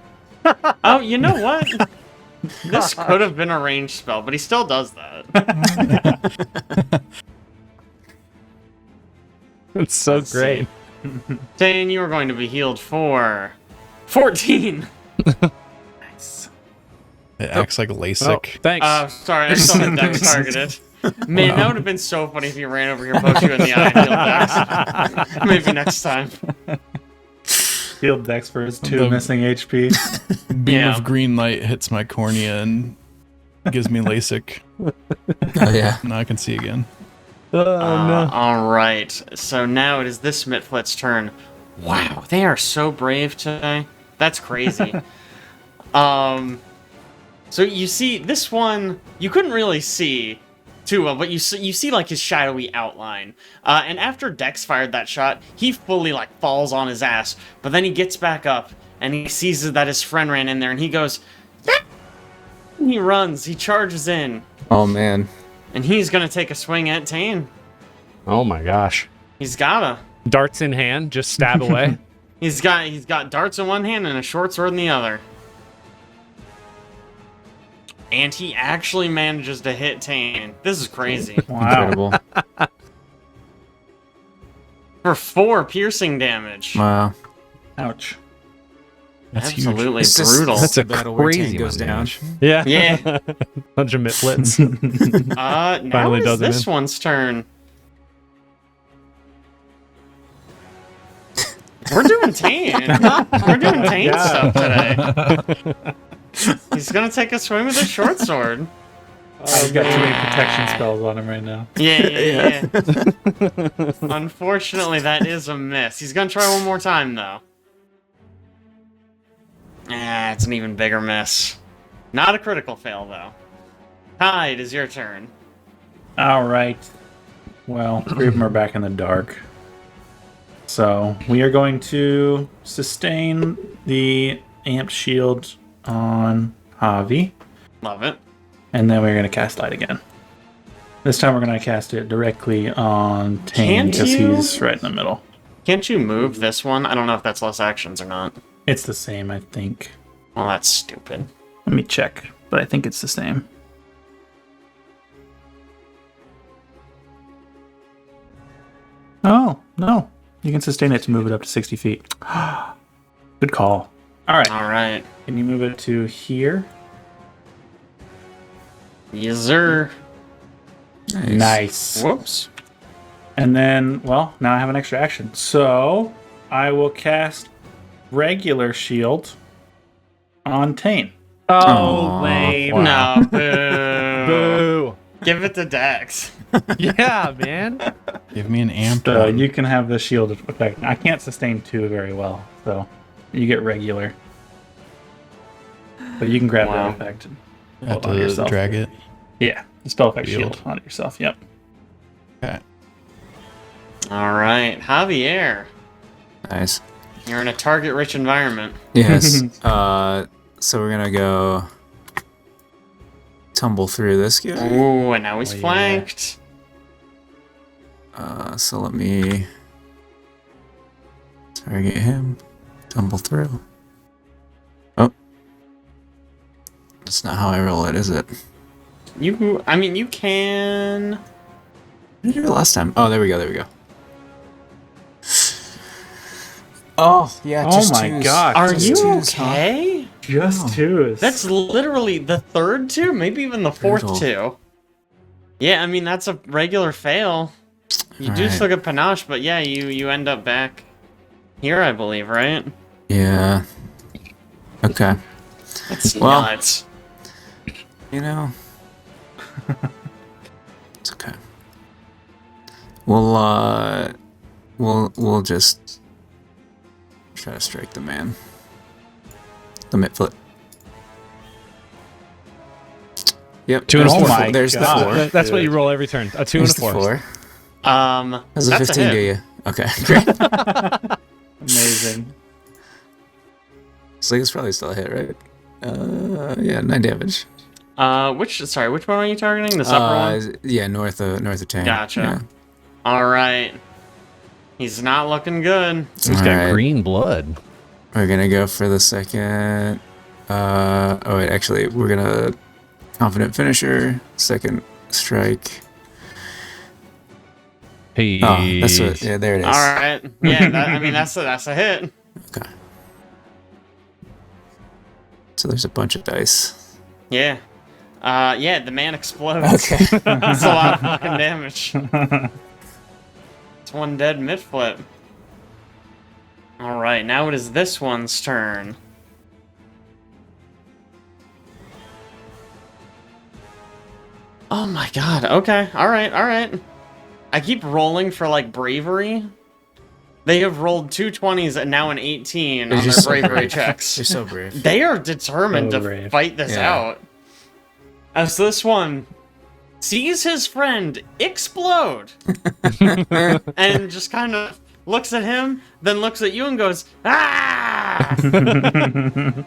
oh, you know what? This could have been a ranged spell, but he still does that. It's so Let's great. Taenn, you are going to be healed for 14. Nice. It acts like Oh, LASIK. thanks. Sorry, I still had Dex targeted. Man, that would have been so funny if you ran over here, poked you in the eye, and healed Dex. Maybe next time. Healed Dex for his 2 missing HP. Beam Yeah. of green light hits my cornea and gives me LASIK. Oh yeah. Now I can see again. All right, so now it is this Mitflits' turn. Wow, they are so brave today. That's crazy. So you see, this one you couldn't really see too well, but you see like his shadowy outline. And after Dex fired that shot, he fully like falls on his ass. But then he gets back up and he sees that his friend ran in there, and he goes. And he runs. He charges in, Oh man. and he's gonna take a swing at Taenn. Oh my gosh. He's gotta. Darts in hand, just stab away. He's got darts in one hand and a short sword in the other. And he actually manages to hit Taenn. This is crazy. Wow. Incredible. For 4 piercing damage. Wow. Ouch. That's huge. Absolutely It's just- brutal. That's a battle where crazy Taenn goes one, down. damage. Yeah. Yeah. Bunch of Mitflits. Now Finally it's does him this in. one's turn. We're doing Taenn. We're doing Taenn stuff today. He's gonna take a swing with a short sword. I've got too many protection spells on him right now. Yeah. Unfortunately, that is a miss. He's gonna try one more time, though. Ah, it's an even bigger miss. Not a critical fail, though. Hi, it is your turn. All right. Well, 3 of them are back in the dark. So we are going to sustain the amped shield on Javi, Love it. and then we're going to cast light again. This time we're going to cast it directly on Taenn Can't because you? he's right in the middle. Can't you move this one? I don't know if that's less actions or not. It's the same, I think. Well, that's stupid. Let me check, but I think it's the same. Oh, no. You can sustain it to move it up to 60 feet. Good call. All right. All right. Can you move it to here? Yes, sir. Nice. Whoops. And then, well, now I have an extra action. So I will cast regular shield on Taenn. Oh, lame. No, boo. Boo. Give it to Dex. Yeah, man. Give me an amped So one. you can have the shield effect. I can't sustain 2 very well, so you get regular. But you can grab Wow. that effect and Have hold on to yourself. drag it. Yeah, the spell effect Shield. shield on yourself. Yep. Okay. All right, Javier. Nice. You're in a target-rich environment. Yes. So we're gonna go tumble through this guy. Ooh, and now he's yeah. flanked. So let me target him. Tumble through. Oh. That's not how I roll it, is it? I mean, you can... What did I do it last time? Oh, there we go. Oh, yeah, Oh just my twos. gosh. Are Just you twos, huh? okay? Just twos. That's literally the third two, maybe even the fourth Brutal. two. Yeah, I mean, that's a regular fail. You do Alright. still get panache, but yeah, you end up back here, I believe, right? Yeah. Okay. That's Well- nuts. You know, it's okay. We'll just try to strike the man. The Mitflit. Yep. 2 and a there's 4. the Oh my There's God. the 4. That's what you roll every turn. A 2 and a There's the 4. 4. That's That's a 15 hit. to you. Okay, great. Amazing. So it's probably still a hit, right? Yeah, 9 damage. Which one are you targeting? This upper one? Yeah, north of Taenn. Gotcha. Yeah. Alright. He's not looking good. He's got Alright. green blood. We're gonna go for the second. Oh wait, actually, we're gonna confident finisher. Second strike. Hey. Oh, that's what. Yeah, there it is. Alright. Yeah, I mean, that's a hit. Okay. So there's a bunch of dice. Yeah. Yeah, the man explodes. Okay. That's a lot of fucking damage. It's one dead Mitflit. Alright, now it is this one's turn. Oh my god, okay, alright. I keep rolling for, like, bravery. They have rolled 2 20s and now an 18 on their just so bravery brave. checks. They're so brave. They are determined So to brave. fight this Yeah. out. As this one sees his friend explode and just kind of looks at him, then looks at you and goes, "Ah!"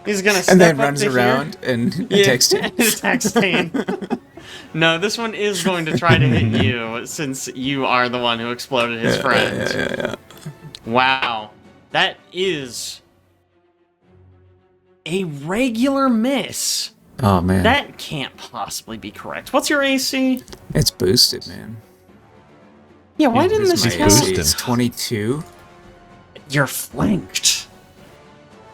He's gonna step And then up runs to around and attacks you. attacks Taenn. No, this one is going to try to hit you since you are the one who exploded his friend. Yeah. Wow. That is a regular miss. Oh man, That can't possibly be correct. What's your AC? it's boosted, man. Yeah, why didn't Here's this my count? AC. It's 22. You're flanked.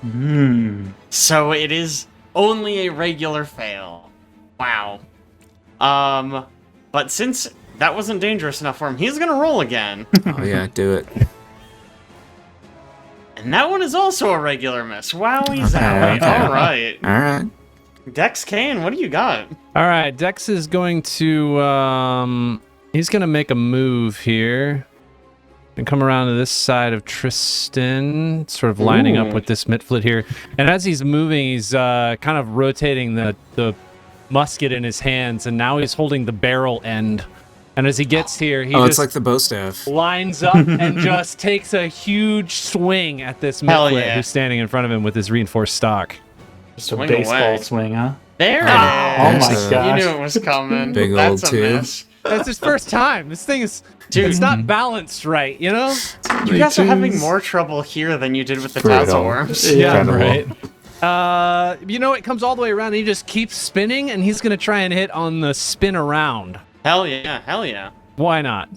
Hmm. So it is only a regular fail. Wow. But since that wasn't dangerous enough for him, he's gonna roll again. Oh yeah, do it. And that one is also a regular miss. Wowie Okay, zowie. okay. Alright. All right. Dex Kane, what do you got? All right, Dex is going to he's going to make a move here and come around to this side of Tristan, sort of lining up Ooh. with this Mitflit here. And as he's moving, he's kind of rotating the musket in his hands, and now he's holding the barrel end. And as he gets here, he Oh, just it's like the bow staff. lines up and just takes a huge swing at this Hell Mitflit yeah. who's standing in front of him with his reinforced stock. Just a Swing baseball away. swing, huh? There it Oh is. my That's a- gosh. You knew it was coming. Big That's old a two. miss. That's his first time. This thing is, Dude. it's not balanced right, you know? You guys are having more trouble here than you did with the Brutal. Tatzlwyrms. Yeah, Incredible. right. You know, it comes all the way around and he just keeps spinning and he's going to try and hit on the spin around. Hell yeah, hell yeah. Why not?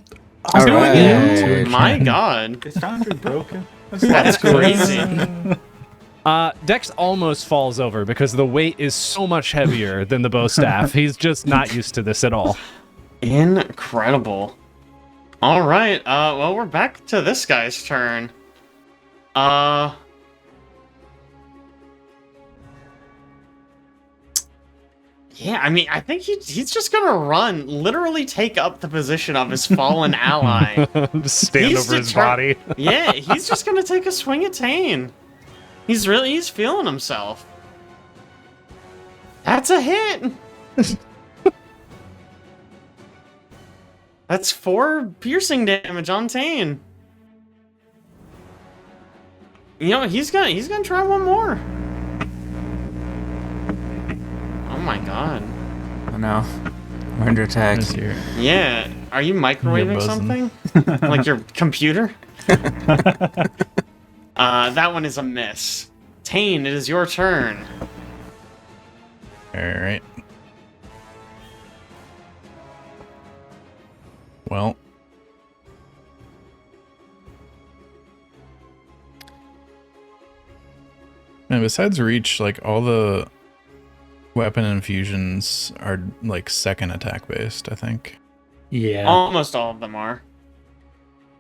All Doing right. My god. Is Foundry broken? That's crazy. Dex almost falls over because the weight is so much heavier than the bow staff. He's just not used to this at all. Incredible. Alright, well, we're back to this guy's turn. Yeah, I mean, I think he's just gonna run, literally take up the position of his fallen ally. Just stand He's over his deter- body. Yeah, he's just gonna take a swing at Taenn. He's feeling himself. That's a hit! That's 4 piercing damage on Taenn. You know, he's gonna try one more. my god. Oh no. We're under attack. Where's your- Yeah. Are you microwaving buzzing. something? Like your computer? That one is a miss. Taenn, it is your turn. Alright. Well. And besides reach, like all the weapon infusions are like second attack based, I think. Yeah. Almost all of them are.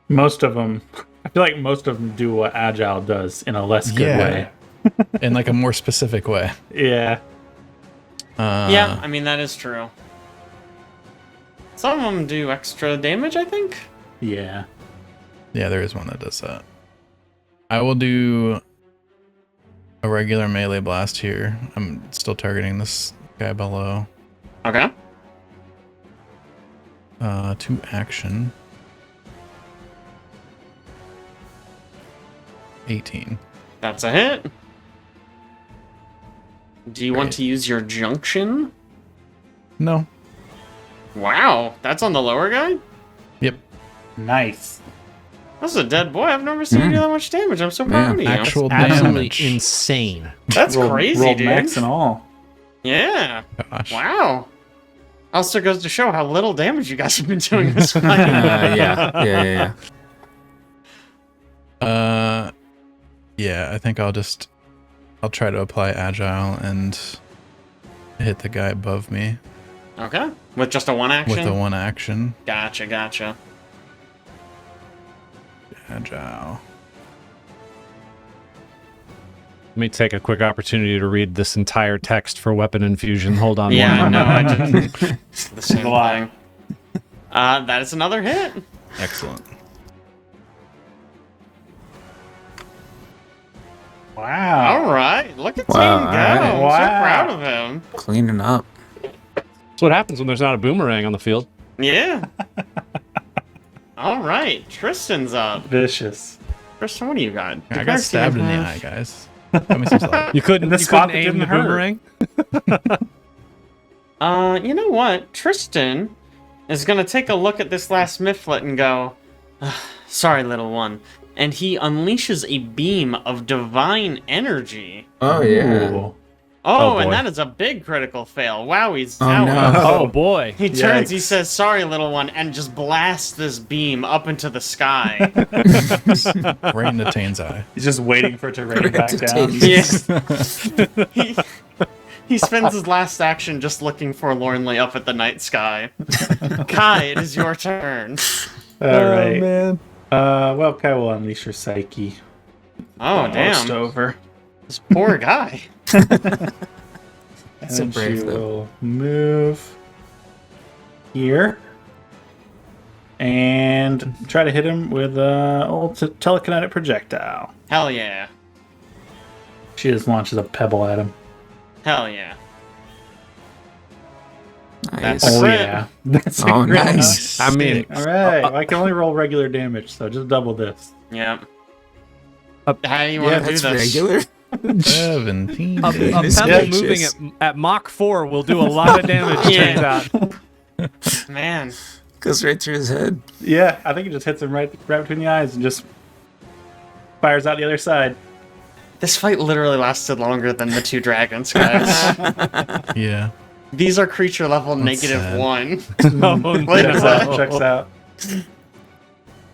Most of them, I feel like most of them do what Agile does in a less good way. In like a more specific way. Yeah. Yeah, I mean, that is true. Some of them do extra damage, I think. Yeah. Yeah, there is one that does that. I will do a regular melee blast here. I'm still targeting this guy below. Okay. 2 action. 18. That's a hit. Do you want Great. to use your junction? No. Wow, that's on the lower guy? Yep. Nice. That's a dead boy. I've never seen you do that much damage. I'm so proud of you. Actual Absolutely damage. insane. That's crazy, rolled dude. max and all. Yeah. Gosh. Wow. Also goes to show how little damage you guys have been doing this fight. Yeah. Yeah, I think I'll try to apply agile and hit the guy above me Okay. With just a one action? with the 1 action. Gotcha. Agile. Let me take a quick opportunity to read this entire text for weapon infusion. Hold on. Yeah, one no, moment. I didn't. The same thing. That is another hit. Excellent. Wow. All right. Look at Wow, Taenn go. alright. I'm so Wow. proud of him. Cleaning up. That's what happens when there's not a boomerang on the field. Yeah. All right. Tristan's up. Vicious. Tristan, what do you got? I got stabbed in the eye, guys. Got me some slack. You couldn't, In the you spot couldn't that aim didn't the hurt. boomerang? You know what? Tristan is going to take a look at this last Mitflit and go, sorry, little one. And he unleashes a beam of divine energy. Oh yeah. Ooh. Oh, and boy. that is a big critical fail. Wow, he's Oh, out. no. Oh boy. He turns, he Yikes. says, sorry, little one, and just blasts this beam up into the sky. Right in the Taenn's eye. He's just waiting for it to rain back To down. Taenn. Yeah. He spends his last action just looking forlornly up at the night sky. Kai, it is your turn. All right. man. Well, Kai will unleash her psyche. Oh, Almost damn. over. This poor guy. And So then brave, she though. will move here and try to hit him with a old telekinetic projectile. Hell yeah. She just launches a pebble at him. Hell yeah. Nice. That's a Oh crit. yeah, that's a Oh, crit. nice. I mean, All right, I can only roll regular damage, so just double this. Yep. Uh, How do you want to do That's this? regular. 17. a Goodness pebble gracious. moving at Mach 4 will do a lot of damage, Yeah. turns out. Man. Goes right through his head. Yeah, I think it just hits him right between the eyes and just fires out the other side. This fight literally lasted longer than the 2 dragons, guys. Yeah. These are creature level That's negative sad. 1. Oh, Checks no. out. Checks out.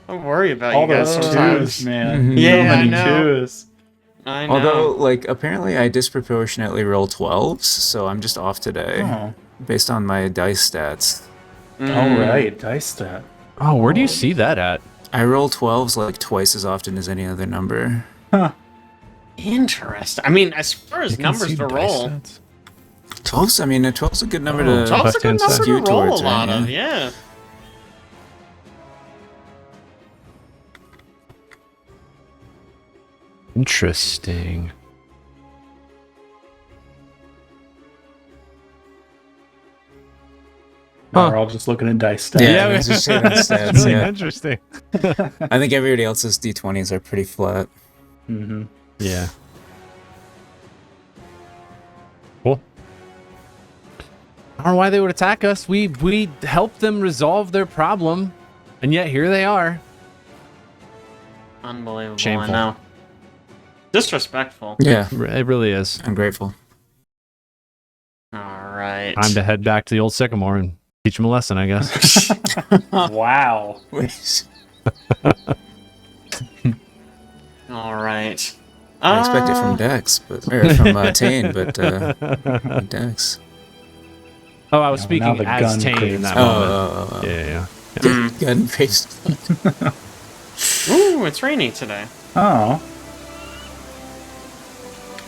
Don't worry about All you guys those sometimes. twos, man. Mhm. Yeah, So I many know. twos. I know. Although, like, apparently I disproportionately roll 12s, so I'm just off today Oh, based on my dice stats. all right, dice stat. Oh, where do you see that at? I roll 12s like twice as often as any other number. Interesting. I mean, as far as You can numbers see to dice roll, stats. 12s? I mean, a 12's a good number Oh, to 12's a good left-hand number side. to skew roll towards, a lot right? of, yeah. Interesting. Now we're all just looking at dice stats. Yeah, it's just shit on stats, yeah. interesting. I think everybody else's d20s are pretty flat. Mm-hmm. Yeah. Cool. I don't know why they would attack us. We helped them resolve their problem, and yet here they are. Unbelievable. Shameful. I know. Disrespectful. Yeah, It really is. ungrateful. All right. Time to head back to the old sycamore and teach them a lesson, I guess. Wow. All right. I expect it from Dex, but or from Taenn, but Dex. Oh, I was Now speaking the as gun Taenn in craves that blood. moment. Yeah. Gun based. Ooh, it's rainy today. Oh.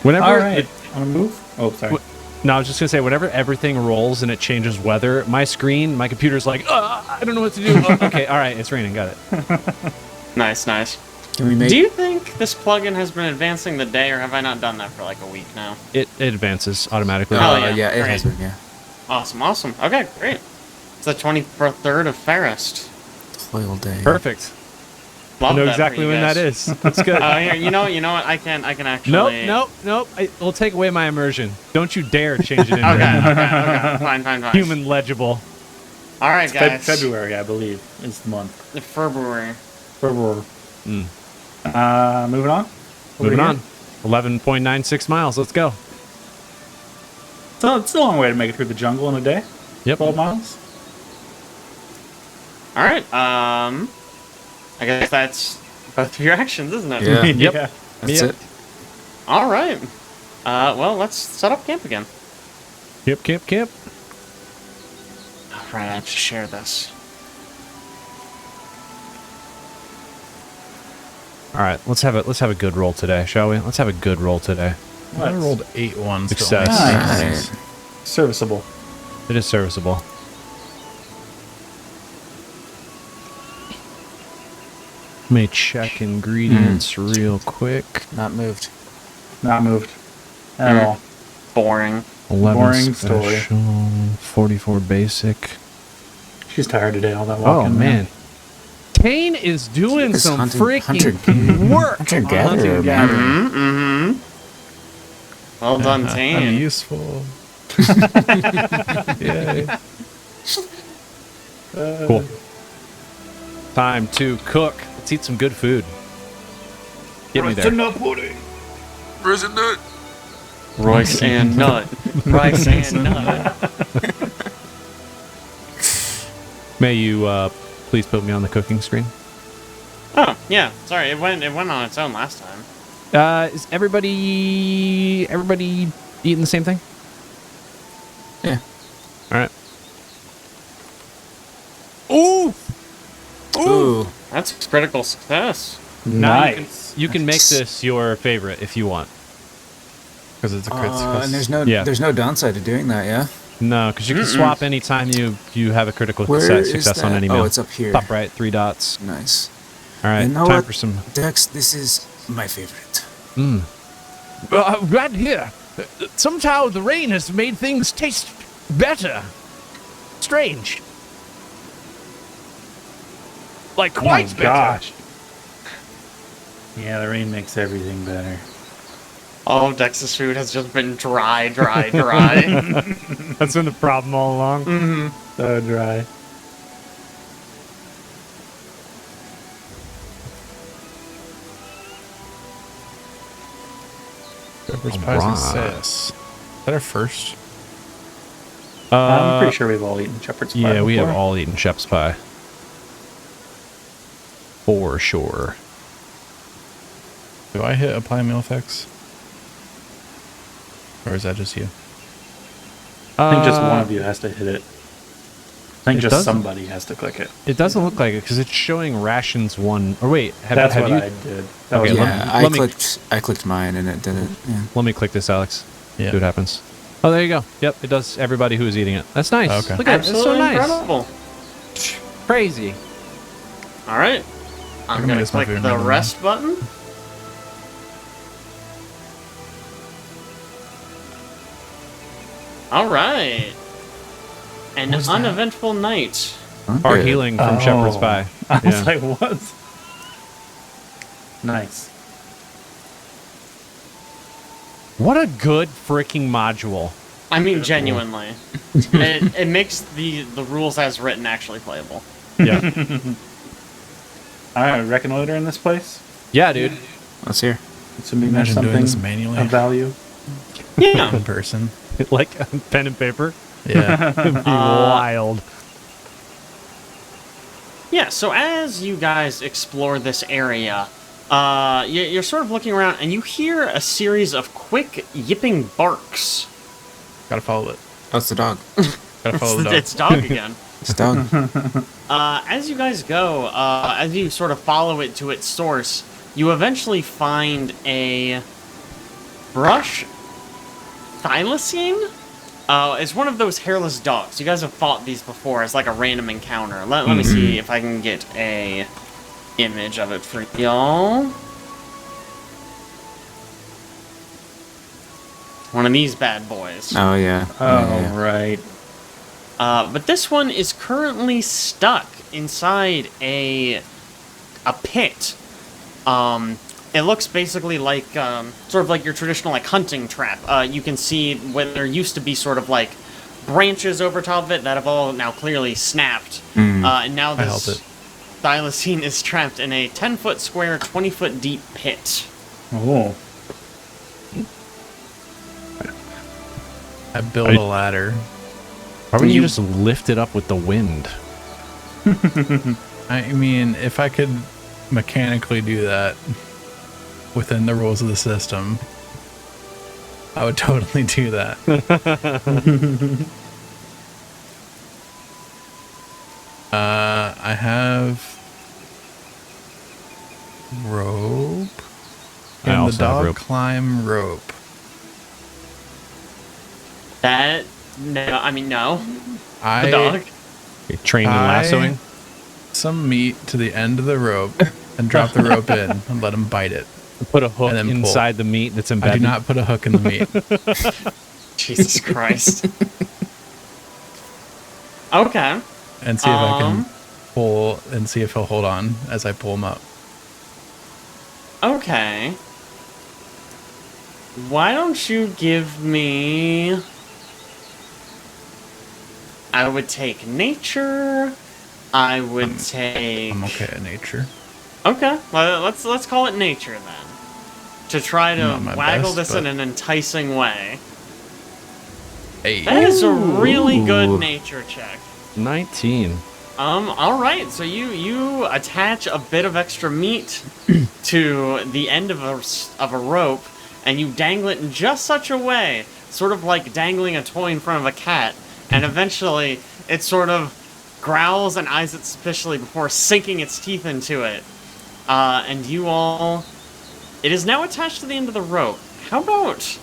Whenever All right. Want to move? Oh, sorry. No, I was just gonna say, whenever everything rolls and it changes weather, my computer's like, I don't know what to do. Oh, okay, all right, it's raining. Got it. Nice, nice. Can we make? Do you think this plugin has been advancing the day, or have I not done that for like a week now? It advances automatically. Oh, yeah. yeah, it Great. has been. Yeah, Awesome, awesome. Okay, great. It's the 23rd of Ferrest. toil day. Perfect. Love I know that exactly for you when guys. that is. That's good. Here, you know what? I can actually. Nope. It'll take away my immersion. Don't you dare change it into Okay. Fine. human legible. All right, guys. February, I believe, is the month. February. February. Mm. Moving on. Moving on. 11.96 miles. Let's go. So it's a long way to make it through the jungle in a day. Yep. 12 miles. All right. I guess that's both of your actions, isn't it? Yeah. Yep. Yeah. That's Yep. it. All right. Well, let's set up camp again. Camp. All right, I have to share this. All right, let's have a good roll today, shall we? Let's have a good roll today. I rolled 8 ones. Success. Nice. Alright. Serviceable. It is serviceable. Let me check ingredients real quick. Not moved. Not moved at all. Boring. 11 Boring story. special, 44 basic. She's tired today, all that Oh walking. man, Taenn is doing This some hunter- freaking work. Hunter-gatherer, Hunting-gathering. Well done, I'm Taenn. useful. Yay. Cool. Time to cook. Let's eat some good food. Get me there. pudding. Rice and nut. Rice and nut. May you please put me on the cooking screen? Oh, yeah. Sorry, it went on its own last time. Is everybody eating the same thing? Yeah. All right. Ooh. Ooh. That's critical success. Now Nice. you can make this your favorite if you want. Because it's a crit. And Yeah. there's no downside to doing that. Yeah. No, because you can swap anytime you have a critical Where is success on that? any Oh, meal. it's up here. Top right, 3 dots. Nice. All right, You know time what? for some. Dex, this is my favorite. Right here. Somehow the rain has made things taste better. Strange. Like Oh quite my better. gosh. Yeah, the rain makes everything better. All of Dex's food has just been dry. That's been the problem all along. So dry. Shepherd's All pie right. success. Is that our first? I'm pretty sure we've all eaten shepherd's pie. Yeah, we have before. all eaten shepherd's pie. For sure. Do I hit apply meal effects? Or is that just you? I think just one of you has to hit it. I think It just doesn't. somebody has to click it. It doesn't look like it because it's showing rations 1. Or wait, That's have what you? I did. That Okay, was let Yeah, let me- I clicked mine and it did it. Yeah. Let me click this, Alex. Yeah. See what happens. Oh, there you go. Yep, it does everybody who is eating it. That's nice. Okay. Look at it. It's so Absolutely nice. incredible. Crazy. All right. I'm gonna going to miss my click food the number now. rest button. All right. An was that? uneventful night. Our Good. healing from Oh. Shepherd's Pie. I was Yeah. like, what? Nice. What a good freaking module. I mean, genuinely. it makes the rules as written actually playable. Yeah. All right, reconnoiter in this place. Yeah, dude. Let's hear. Assuming Imagine there's doing this something manually. of value. Yeah. In person. Like pen and paper. Yeah. It'd be wild. Yeah, so as you guys explore this area, you're sort of looking around and you hear a series of quick yipping barks. Gotta follow it. Oh, it's the dog. Gotta follow the dog. It's dog again. It's dog. As you guys go, as you sort of follow it to its source, you eventually find a brush thylacine. It's one of those hairless dogs. You guys have fought these before as like a random encounter. Let me see if I can get a image of it for y'all. One of these bad boys. Oh yeah. Oh, right. But this one is currently stuck inside a pit. It looks basically like sort of like your traditional like hunting trap. You can see when there used to be sort of like branches over top of it that have all now clearly snapped. And now this thylacine is trapped in a 10-foot square, 20-foot deep pit. Oh. I built a ladder. Why wouldn't you just lift it up with the wind? I mean, if I could mechanically do that within the rules of the system, I would totally do that. I have rope. I And also the have dog rope. climb rope. That no, I mean no. I The dog. You're trained in I- lassoing. some meat to the end of the rope and drop the rope in and let him bite it. Put a hook and then pull. inside the meat that's I do embedded. not put a hook in the meat. Jesus Christ. Okay. And see if I can pull and see if he'll hold on as I pull him up. Okay. Why don't you give me... I would take nature. I would take... I'm okay at nature. Okay, well, let's call it nature then. To try to Not my waggle best, this but- in an enticing way. Hey. That is a really good nature check. 19. All right. So you attach a bit of extra meat to the end of a rope, and you dangle it in just such a way, sort of like dangling a toy in front of a cat, and eventually it sort of growls and eyes it suspiciously before sinking its teeth into it. And you all, it is now attached to the end of the rope. How about,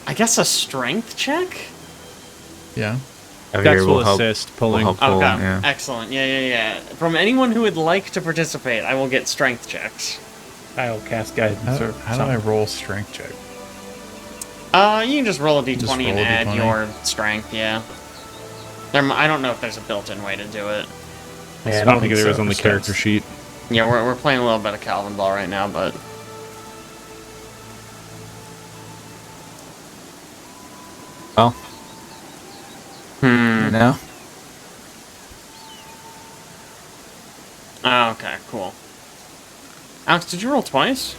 I guess, a strength check? Yeah. Dex will assist pulling. We'll help pull, Okay, yeah. excellent. Yeah. From anyone who would like to participate, I will get strength checks. I'll cast guidance or How do I roll strength check? You can just roll a d20 Just roll and a add D20. your strength, yeah. I don't know if there's a built-in way to do it. I don't think there is on the character sheet. Yeah, we're playing a little bit of Calvin Ball right now, but... Well. No. Oh, okay, cool. Alex, did you roll twice?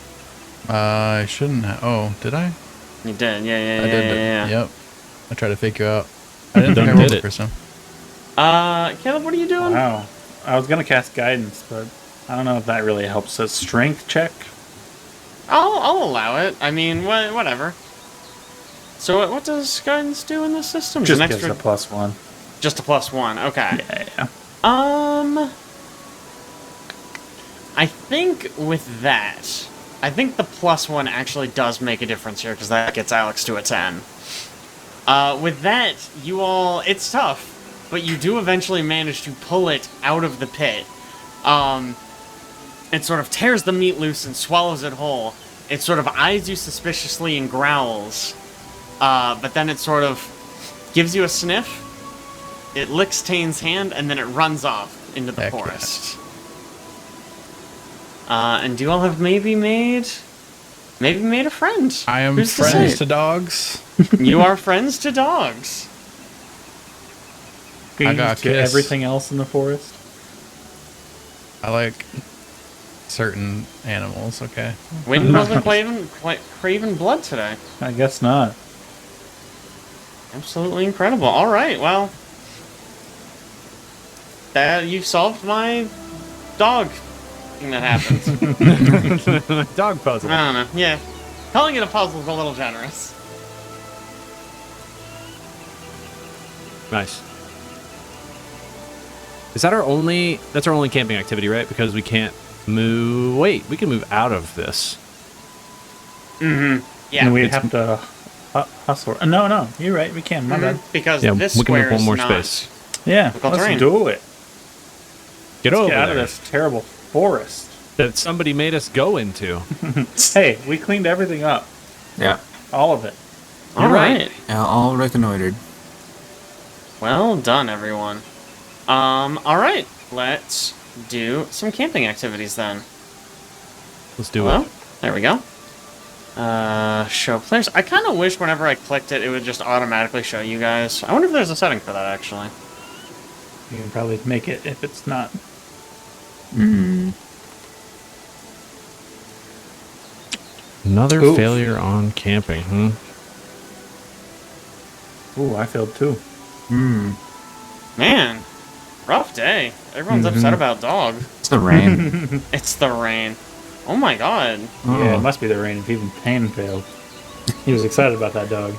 I shouldn't have. Oh, did I? You did, yeah. I did. Yep. I tried to fake you out. I didn't think I Done rolled did the it. first time. Caleb, what are you doing? Wow. I was gonna cast guidance, but I don't know if that really helps. A strength check. I'll allow it. I mean, whatever. So what does guidance do in this system? Just an gives extra, a +1. just a +1. Okay. Yeah. I think with that, I think the +1 actually does make a difference here because that gets Alex to a 10. With that, you all, it's tough, but you do eventually manage to pull it out of the pit. It sort of tears the meat loose and swallows it whole. It sort of eyes you suspiciously and growls, but then it sort of gives you a sniff. It licks Taenn's hand, and then it runs off into the Heck yeah. forest. And do you all have maybe made Maybe made a friend. I am Who's to friends say? to dogs. You are friends to dogs. Can I you got just a get kiss. everything else in the forest? I like certain animals, okay? Wind wasn't craving blood today. I guess not. Absolutely incredible. All right, well, that you solved my dog thing that happened. Dog puzzle. I don't know. Yeah, calling it a puzzle is a little generous. Nice. Is that our only? That's our only camping activity, right? Because we can't move. Wait, we can move out of this. Yeah, And we'd have to hustle. No, you're right. We can. My bad. because Yeah, this we can square make one is more not. space. Yeah, Difficult terrain. let's do it. Get Let's over get out there. of this terrible forest. That somebody made us go into. Hey, we cleaned everything up. Yeah. All of it. All You're right. right. All reconnoitered. Well done, everyone. All right. Let's do some camping activities then. Let's do Well, it. there we go. Show players. I kind of wish whenever I clicked it, it would just automatically show you guys. I wonder if there's a setting for that, actually. You can probably make it if it's not. Another Oof. failure on camping. Hmm. Ooh, I failed too. Man, rough day. Everyone's upset about dog. It's the rain. It's the rain. Oh my god. Yeah, it must be the rain if even Taenn failed. He was excited about that dog.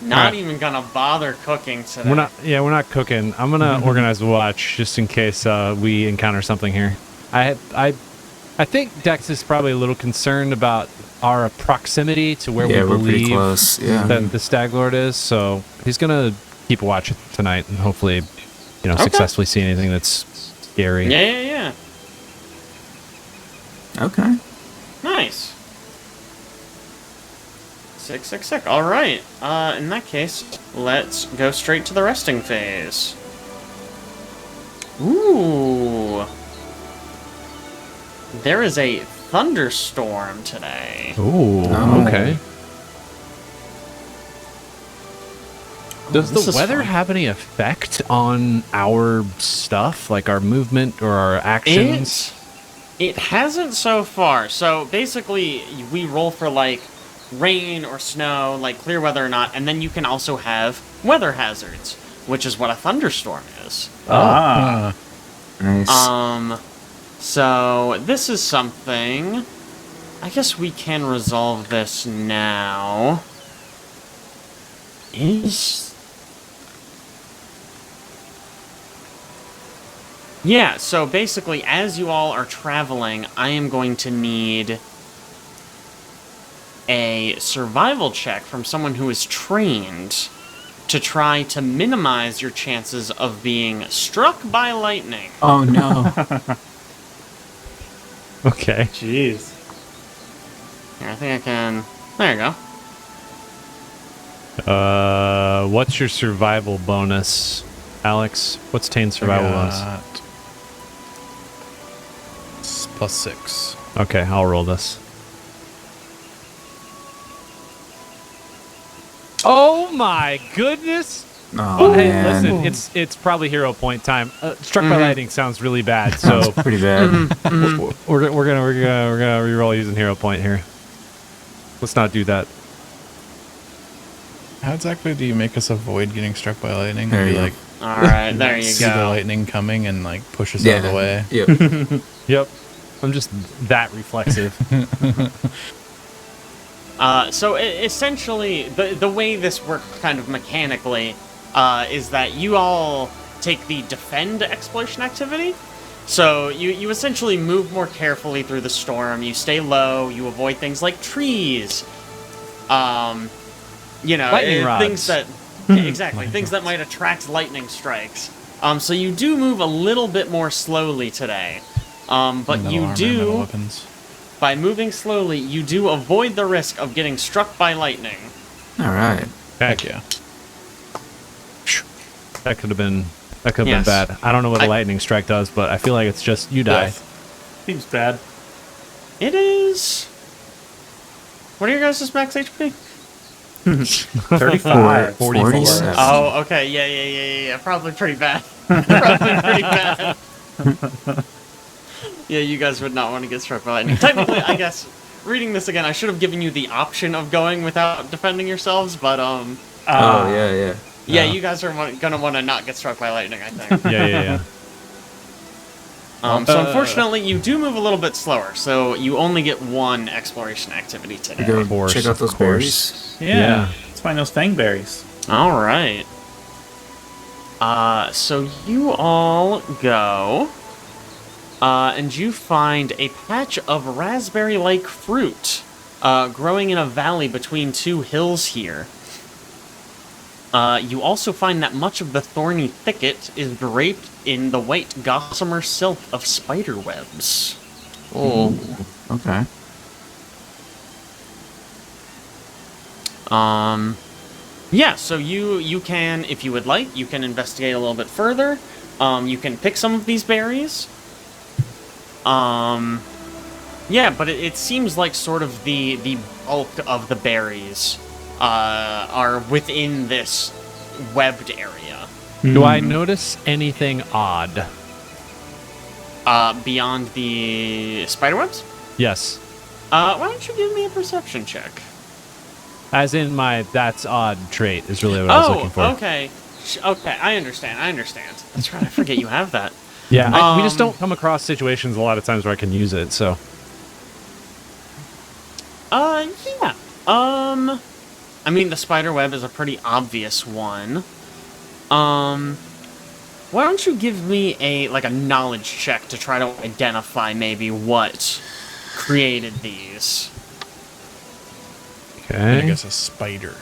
Not Alright. even gonna bother cooking today. We're not. Yeah, we're not cooking. I'm gonna organize a watch just in case we encounter something here. I think Dex is probably a little concerned about our proximity to where Yeah, we we're pretty believe close, yeah. that the Stag Lord is. So he's gonna keep a watch tonight and hopefully, successfully see anything that's scary. Yeah. Okay. Nice. Sick. All right. In that case, let's go straight to the resting phase. Ooh. There is a thunderstorm today. Ooh. Oh. Okay. Does this the is weather fun. have any effect on our stuff, like our movement or our actions? It hasn't so far. So basically, we roll for like rain or snow, like clear weather or not, and then you can also have weather hazards, which is what a thunderstorm is. Ah. Nice. So this is something. I guess we can resolve this now. Yeah, so basically, as you all are traveling, I am going to need a survival check from someone who is trained to try to minimize your chances of being struck by lightning. Oh no. Okay. Jeez. Here, I think I can... There you go. What's your survival bonus, Alex? What's Taenn's survival bonus? +6. Okay, I'll roll this. Oh my goodness! Oh Hey, man. listen, it's probably hero point time. Struck by lightning sounds really bad, so Pretty bad. we're gonna reroll using hero point here. Let's not do that. How exactly do you make us avoid getting struck by lightning? There Do you you go. like Alright, there you see the go. lightning coming and like push us out of the way? Yep. Yep, I'm just that reflexive. So essentially, the way this works kind of mechanically is that you all take the defend exploration activity. So you essentially move more carefully through the storm. You stay low. You avoid things like trees. Lightning things rods. that exactly things that might attract lightning strikes. So you do move a little bit more slowly today. But Metal you armor, metal do. weapons. By moving slowly, you do avoid the risk of getting struck by lightning. All right. Heck yeah. That could have been been Yes. bad. I don't know what a lightning strike does, but I feel like it's just you die. Death. Seems bad. It is... What are your guys' max HP? 35. 47. Oh, okay. Yeah. Probably pretty bad. Probably pretty bad. Yeah, you guys would not want to get struck by lightning. Technically, I guess, reading this again, I should have given you the option of going without defending yourselves, but, Oh, yeah. yeah, you guys are gonna want to not get struck by lightning, I think. Yeah. So unfortunately, you do move a little bit slower, so you only get one exploration activity today. Go course, check out those of berries. Yeah. Let's find those fangberries. All right. So you all go, and you find a patch of raspberry-like fruit growing in a valley between two hills here. You also find that much of the thorny thicket is draped in the white gossamer silk of spider webs. Oh, okay. Yeah, so you can, if you would like, you can investigate a little bit further. You can pick some of these berries. Yeah, but it seems like sort of the bulk of the berries are within this webbed area. Do I notice anything odd? Beyond the spiderwebs? Yes. Why don't you give me a perception check? As in my that's odd trait is really what I was looking for. Okay. Okay, I understand. That's right, I forget you have that. Yeah, we just don't come across situations a lot of times where I can use it, so. Yeah. I mean, the spider web is a pretty obvious one. Why don't you give me a knowledge check to try to identify maybe what created these? I Okay. guess a spider.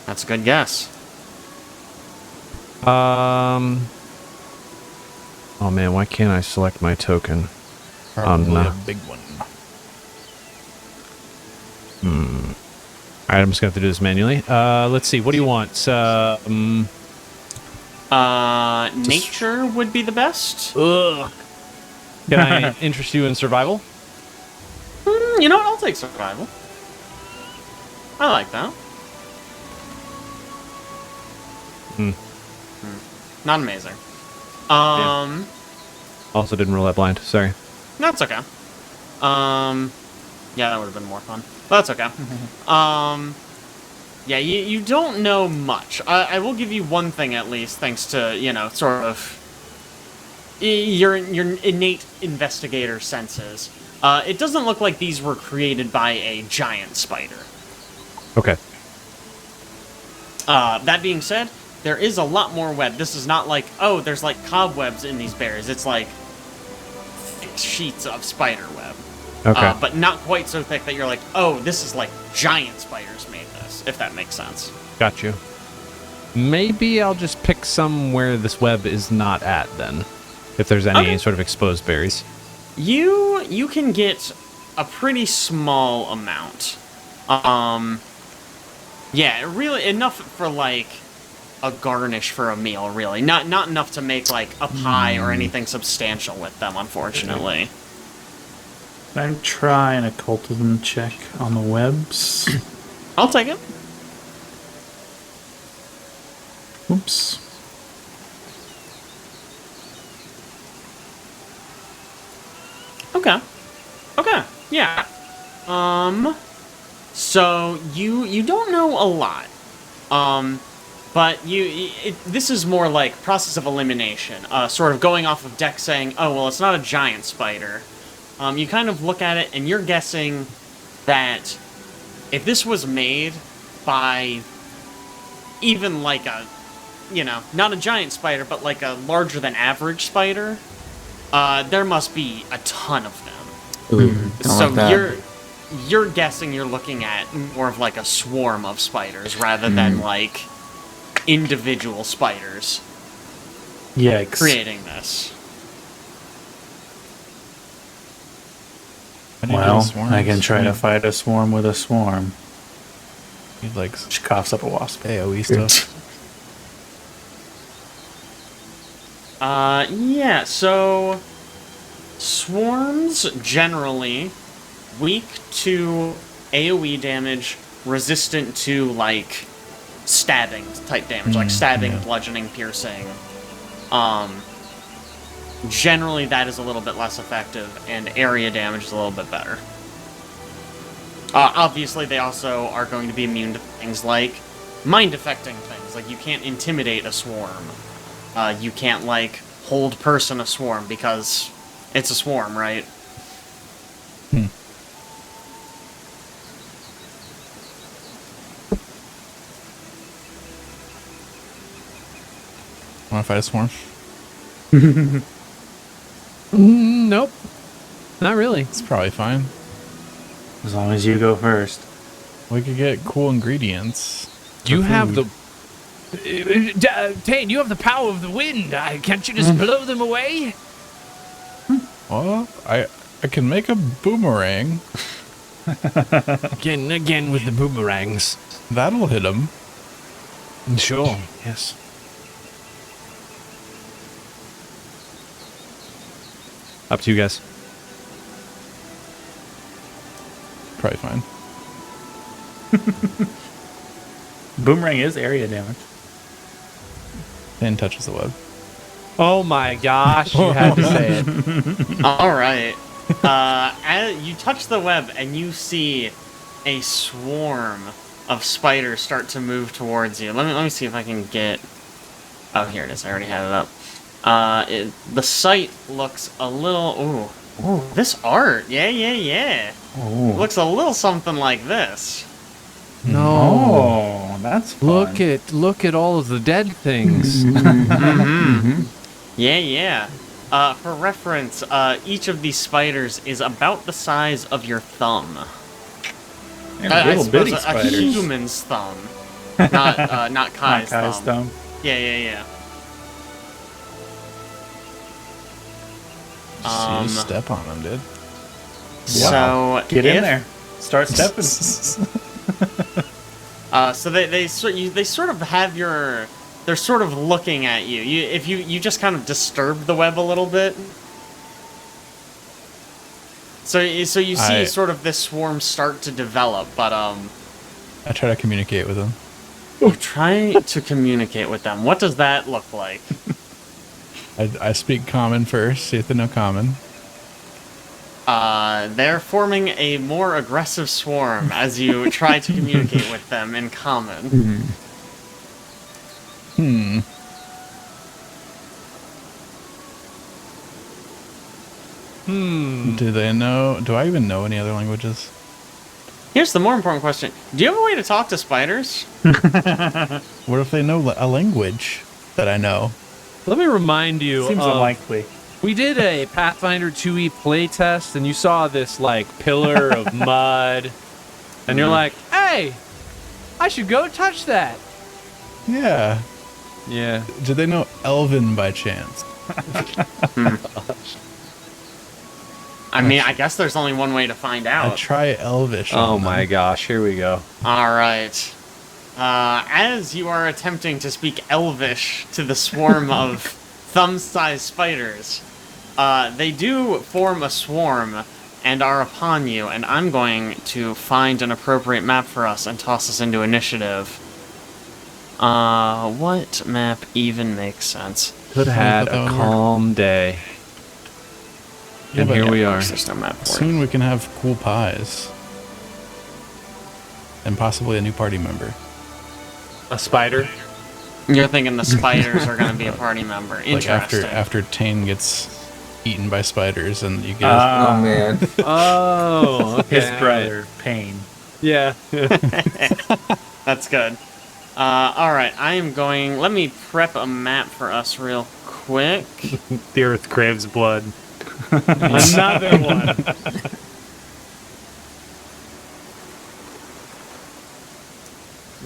That's a good guess. Oh man, why can't I select my token? Probably no. a big one. Alright, I'm just gonna have to do this manually. Let's see, what do you want? Nature would be the best. Ugh. Can I interest you in survival? You know what? I'll take survival. I like that. Not amazing. Also didn't roll that blind, sorry. That's okay. Yeah, that would have been more fun. But that's okay. Yeah, you don't know much. I will give you one thing at least, thanks to, sort of your innate investigator senses. It doesn't look like these were created by a giant spider. Okay. That being said, there is a lot more web. This is not like, oh, there's like cobwebs in these berries. It's like thick sheets of spider web. Okay. But not quite so thick that you're like, oh, this is like giant spiders made this, if that makes sense. Got you. Maybe I'll just pick some where this web is not at then. If there's any sort of exposed berries. You can get a pretty small amount. Yeah, really enough for like a garnish for a meal, really. Not enough to make like a pie or anything substantial with them, unfortunately. I'm trying a occultism check on the webs. I'll take it. Oops. Okay, yeah. So you don't know a lot. But this is more like process of elimination, sort of going off of deck saying, oh, well, it's not a giant spider. You kind of look at it and you're guessing that if this was made by even like a, not a giant spider, but like a larger than average spider, there must be a ton of them. Ooh, don't So like that. you're guessing you're looking at more of like a swarm of spiders rather than like individual spiders Yikes. creating this. Well, I can try to fight a swarm with a swarm. He like She coughs up a wasp. AoE stuff. Yeah, so Swarms, generally, weak to AoE damage, resistant to, like, stabbing type damage, like stabbing, bludgeoning, piercing. Generally, that is a little bit less effective, and area damage is a little bit better. Obviously, they also are going to be immune to things like mind-affecting things. Like, you can't intimidate a swarm. You can't, like, hold person a swarm, because it's a swarm, right? Want to fight a swarm? Nope. Not really. It's probably fine. As long as you go first. We could get cool ingredients. You have the... Taenn, you have the power of the wind. Can't you just blow them away? Well, I can make a boomerang. Again with the boomerangs. That'll hit them. Sure, yes. Up to you guys. Probably fine. Boomerang is area damage. And touches the web. Oh my gosh, you had to say it. Alright. As you touch the web and you see a swarm of spiders start to move towards you. Let me see if I can get... Oh, here it is. I already had it up. The site looks a little... Ooh, this art. Yeah. Ooh. Looks a little something like this. No. Oh, that's fun. Look at all of the dead things. Yeah. For reference, each of these spiders is about the size of your thumb. And little bitty a spiders. human's thumb. Not Kai's thumb. Yeah. So you step on them, dude. So Get in there. Start stepping. So they sort of have your... They're sort of looking at you. If you just kind of disturb the web a little bit. So you see sort of this swarm start to develop, but I try to communicate with them. Try to communicate with them. What does that look like? I speak common first, see if they know common. They're forming a more aggressive swarm as you try to communicate with them in common. Do they know? Do I even know any other languages? Here's the more important question. Do you have a way to talk to spiders? What if they know a language that I know? Let me remind you. Seems unlikely. We did a Pathfinder 2e playtest, and you saw this, like, pillar of mud. And you're like, hey, I should go touch that. Yeah. Yeah. Do they know Elven by chance? I mean, I guess there's only one way to find I out. try Elvish. Oh on my them. gosh, here we go. All right. As you are attempting to speak Elvish to the swarm of thumb-sized spiders, they do form a swarm and are upon you, and I'm going to find an appropriate map for us and toss us into initiative. What map even makes sense? Could have had a calm day. Yeah, And but here we are. There's no map for it. Soon we can have cool pies. And possibly a new party member. A spider? You're thinking the spiders are going to be a party member. Like Interesting. after Taenn gets eaten by spiders and you get Oh man. Oh, okay. His brother, Pain. Yeah. That's good. Alright, I am going... Let me prep a map for us real quick. The earth craves blood. Another one.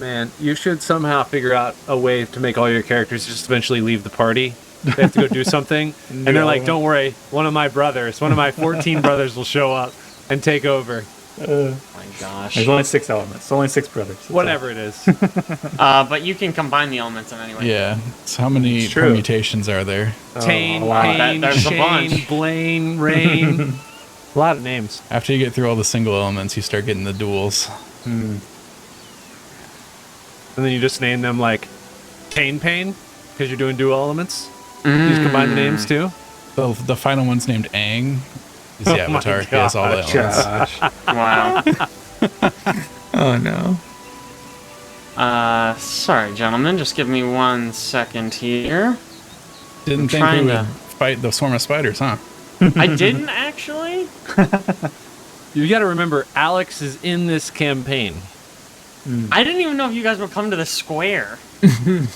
Man, you should somehow figure out a way to make all your characters just eventually leave the party. They have to go do something. And they're like, don't worry, one of my 14 brothers will show up and take over. Oh my gosh. There's only 6 elements. Only 6 brothers. That's Whatever it is. But you can combine the elements in any way. Yeah. So how many It's true. permutations are there? Taenn, a lot. Pain, There's a Shane, bunch. Blaine, Rain. A lot of names. After you get through all the single elements, you start getting the duals. And then you just name them like Pain Pain because you're doing dual elements. You just combine the names too. The final one's named Aang. He's the Oh my avatar. He has all the elements. Gosh. Wow. Oh no. Sorry, gentlemen. Just give me 1 second here. Didn't think we trying would to- fight the swarm of spiders, huh? I didn't actually. You got to remember, Alex is in this campaign. I didn't even know if you guys would come to the square. You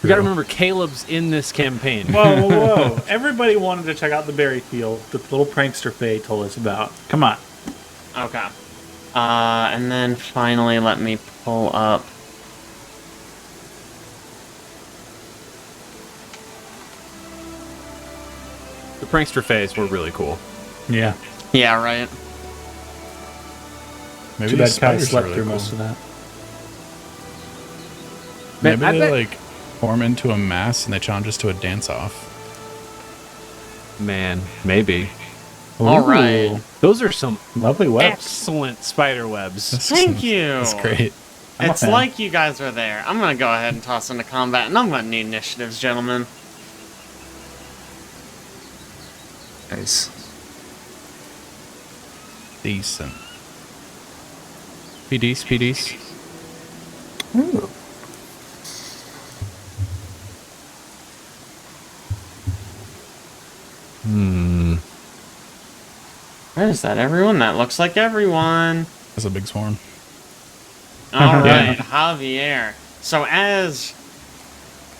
got to remember, Caleb's in this campaign. Whoa, whoa, whoa. Everybody wanted to check out the berry field that the little prankster Faye told us about. Come on. Okay. And then finally, let me pull up. The prankster phase were really cool. Yeah. Yeah, right. Maybe Too these bad Kai spiders are slept really through cool. most of that. Man, Maybe I they bet- like form into a mass and they challenge us to a dance-off. Man, maybe. All right. Ooh, Those are some Lovely webs. excellent spider webs. Thank you. That's great. I'm a It's fan. like you guys are there. I'm gonna go ahead and toss into combat, and I'm gonna need initiatives, gentlemen. Nice. Decent. PDs, PDs. Ooh. Is that everyone? That looks like everyone. That's a big swarm. All right, Javier. So as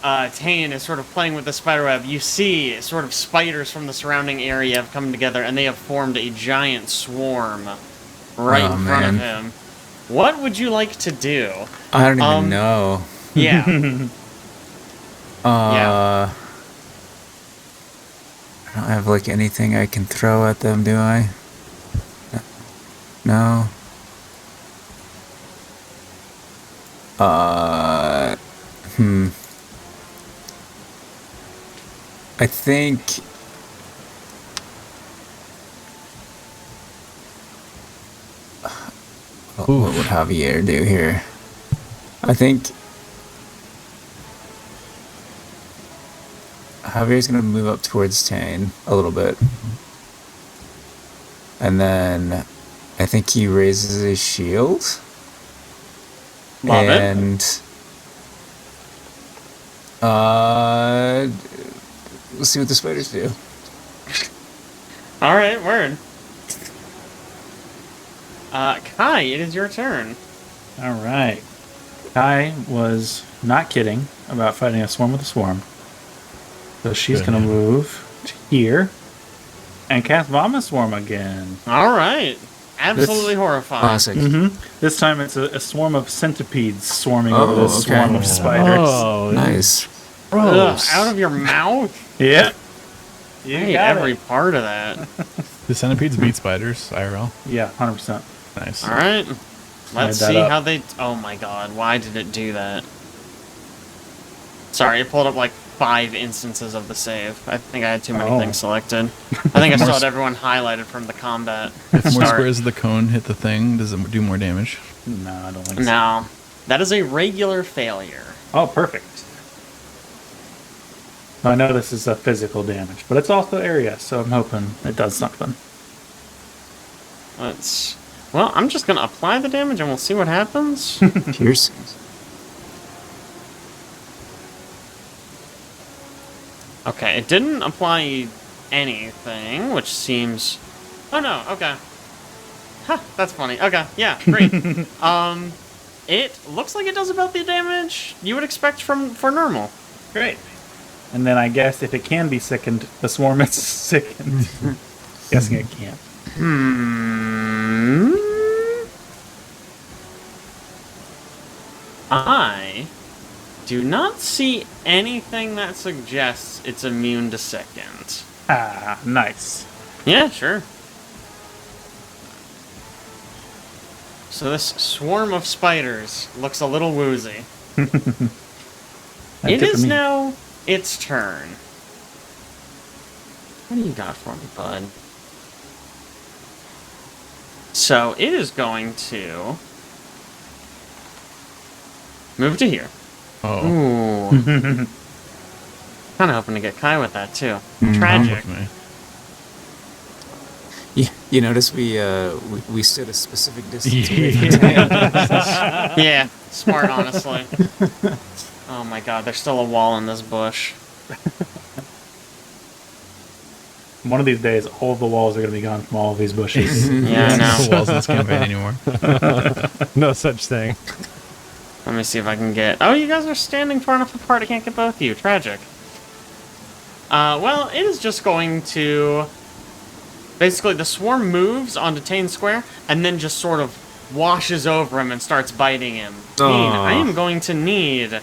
Taenn is sort of playing with the spiderweb, you see sort of spiders from the surrounding area have come together, and they have formed a giant swarm right Oh, in front of man. him. What would you like to do? I don't even Um, know. Yeah. I don't have like anything I can throw at them, do I? No. I think. What would Javier do here? I think Javier's gonna move up towards Taenn a little bit. And then I think he raises his shield. Love it. And we'll see what the spiders do. All right, word. Kai, it is your turn. All right. Kai was not kidding about fighting a swarm with a swarm. So she's Good, going to yeah. move to here and cast Vomit Swarm again. All right. Absolutely horrifying. Classic. This time it's a swarm of centipedes swarming over this okay. swarm of spiders. Oh, Nice. Ugh, gross. out of your mouth? Yeah. I You hate got every it. part of that. Do centipedes beat spiders, IRL? Yeah, 100%. Nice. All right. Let's that see up. how they... Oh my god, why did it do that? Sorry, it pulled up like 5 instances of the save. I think I had too many Oh. things selected. I think I still had everyone highlighted from the combat. If more start. squares of the cone hit the thing, does it do more damage? No, I don't think so. No, that is a regular failure. Oh, perfect. I know this is a physical damage, but it's also area, so I'm hoping it does something. Let's... Well, I'm just gonna apply the damage and we'll see what happens. Pierce. Okay, it didn't apply anything, which seems... Oh no, okay. Huh, that's funny. Okay, yeah, great. It looks like it does about the damage you would expect for normal. Great. And then I guess if it can be sickened, the swarm is sickened. Guessing it can't. I do not see anything that suggests it's immune to sickens. Ah, nice. Yeah, sure. So this swarm of spiders looks a little woozy. It is now its turn. What do you got for me, bud? So it is going to move to here. Oh. Ooh. Kind of hoping to get Kai with that too. Tragic. With me. You notice we stood a specific distance away from Yeah, smart, honestly. Oh my god, there's still a wall in this bush. One of these days, all of the walls are going to be gone from all of these bushes. Yeah, I know. No walls in this campaign anymore. No such thing. Let me see if I can get... Oh, you guys are standing far enough apart I can't get both of you. Tragic. Well, it is just going to... Basically, the swarm moves onto Taenn Square, and then just sort of washes over him and starts biting him. Taenn, I am going to need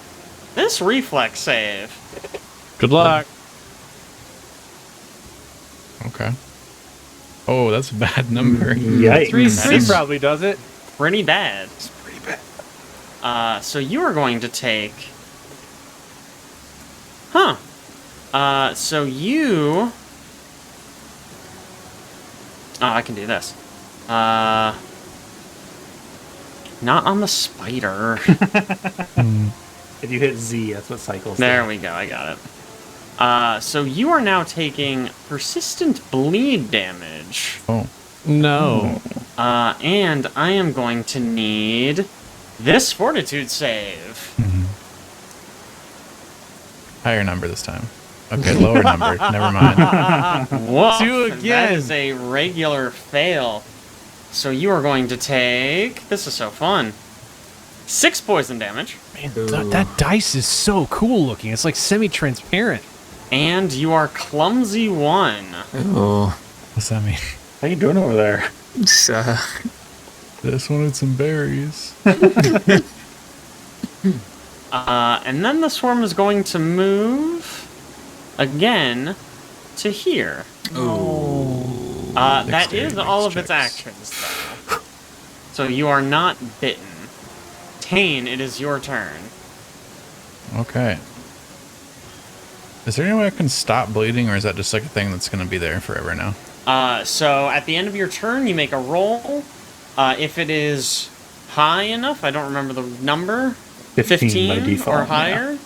this reflex save. Good luck. Okay. Oh, that's a bad number. Yikes. Three probably does it. Pretty bad. It's pretty bad. So you are going to take... so you... Oh, I can do this. Not on the spider. If you hit Z, that's what cycles. There we go, I got it. So you are now taking persistent bleed damage. Oh. No. And I am going to need this fortitude save. Higher number this time. Okay, lower number. Never mind. Whoa, 2 again. That is a regular fail. So you are going to take... This is so fun. 6 poison damage. Man, that dice is so cool looking. It's like semi-transparent. And you are clumsy 1. Oh, What's that mean? How you doing over there? it's, Just wanted some berries. And then the swarm is going to move again to here. That is Dexterity all of checks. its actions, though. So you are not bitten. Taenn, it is your turn. Okay. Is there any way I can stop bleeding, or is that just like a thing that's going to be there forever now? So at the end of your turn, you make a roll. If it is high enough, I don't remember the number, 15 by default, or yeah. higher,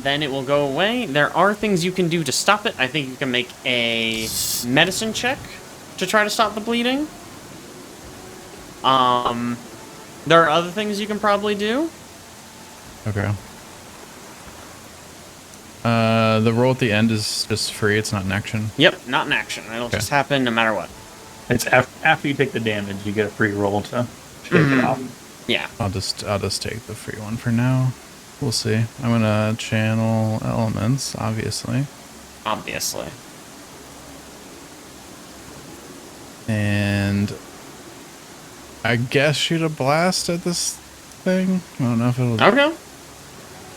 then it will go away. There are things you can do to stop it. I think you can make a medicine check to try to stop the bleeding. There are other things you can probably do. Okay. The roll at the end is just free. It's not an action. Yep, not an action. It'll Okay. just happen no matter what. It's after you take the damage, you get a free roll to shake it off. Yeah. I'll just take the free one for now. We'll see. I'm gonna channel elements, obviously, Obviously. and I guess shoot a blast at this thing. I don't know if it'll Okay.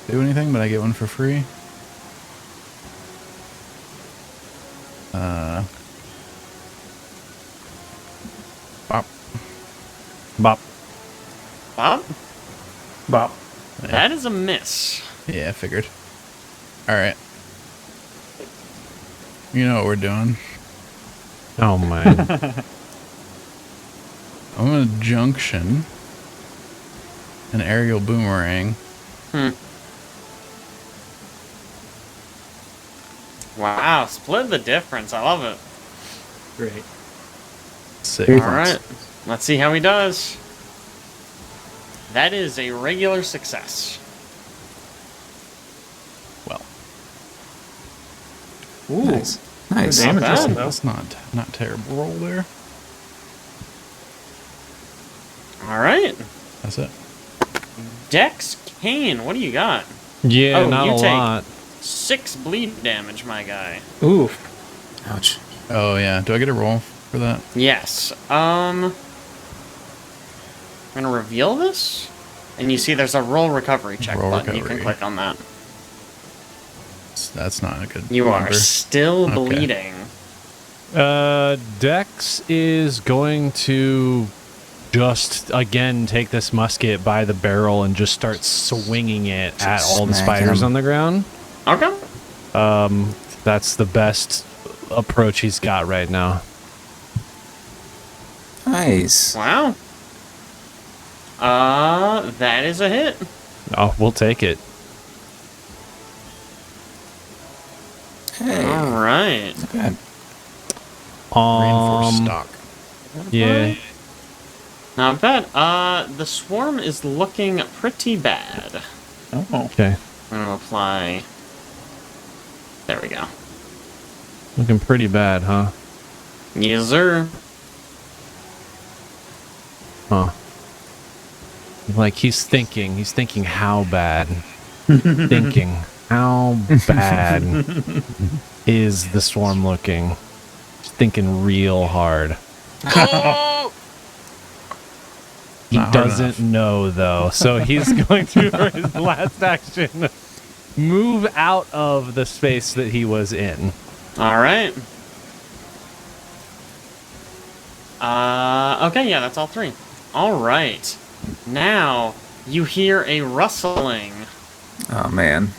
do anything, but I get one for free. Bop. Bop. Bob? Bop. That is a miss. Yeah, I figured. Alright. You know what we're doing. Oh, man. I'm gonna junction an aerial boomerang. Wow, split the difference. I love it. Great. Sick. Alright, let's see how he does. That is a regular success. Well, Ooh. nice. Nice. Good damage bad. roll, though. that's not terrible roll there. Alright. That's it. Dex Kane, what do you got? Yeah, Oh, not you a take- lot. 6 bleed damage, my guy. Ooh. Ouch. Oh yeah. Do I get a roll for that? Yes. I'm gonna reveal this. And you see there's a roll recovery check Roll button. You can recovery. click on that. That's not a good You are number. still Okay. bleeding. Dex is going to just again take this musket by the barrel and just start swinging it at all the Smack spiders him. on the ground. Okay. That's the best approach he's got right now. Nice. Wow. That is a hit. Oh, we'll take it. Hey. All right. Bad. Reinforced stock. Yeah. Not bad. The swarm is looking pretty bad. Oh. Okay. I'm gonna apply. There we go. Looking pretty bad, huh? Yes, sir. Huh. Like he's thinking how bad. Thinking how bad is the swarm looking? He's thinking real hard. He Not hard doesn't know though, so he's going to for his last action move out of the space that he was in. All right. Okay, yeah, that's all three. All right. Now you hear a rustling Oh man.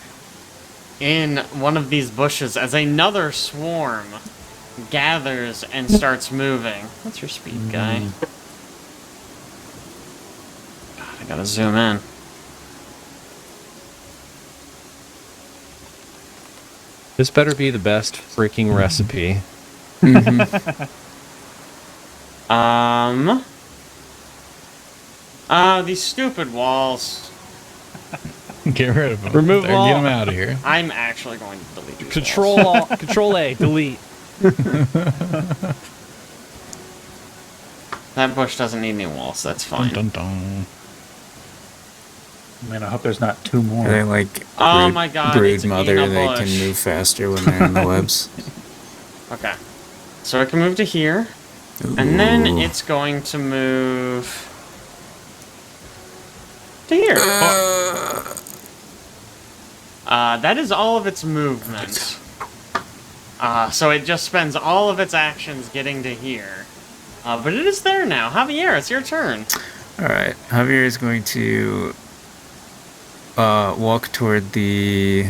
in one of these bushes as another swarm gathers and starts moving. What's your speed, guy? God, I gotta zoom in. This better be the best freaking recipe. These stupid walls. Get rid of them. Remove There, all. Get them out of here. I'm actually going to delete these walls. Control A, delete. That bush doesn't need any walls, that's fine. Dun, dun, dun. Man, I hope there's not two more. They like Oh brood, my God, brood it's mother. eating a They bush. can move faster when they're in the webs. Okay. So it can move to here, and then Ooh. it's going to move to here. That is all of its movement. So it just spends all of its actions getting to here. But it is there now. Javier, it's your turn. All right, Javier is going to walk toward the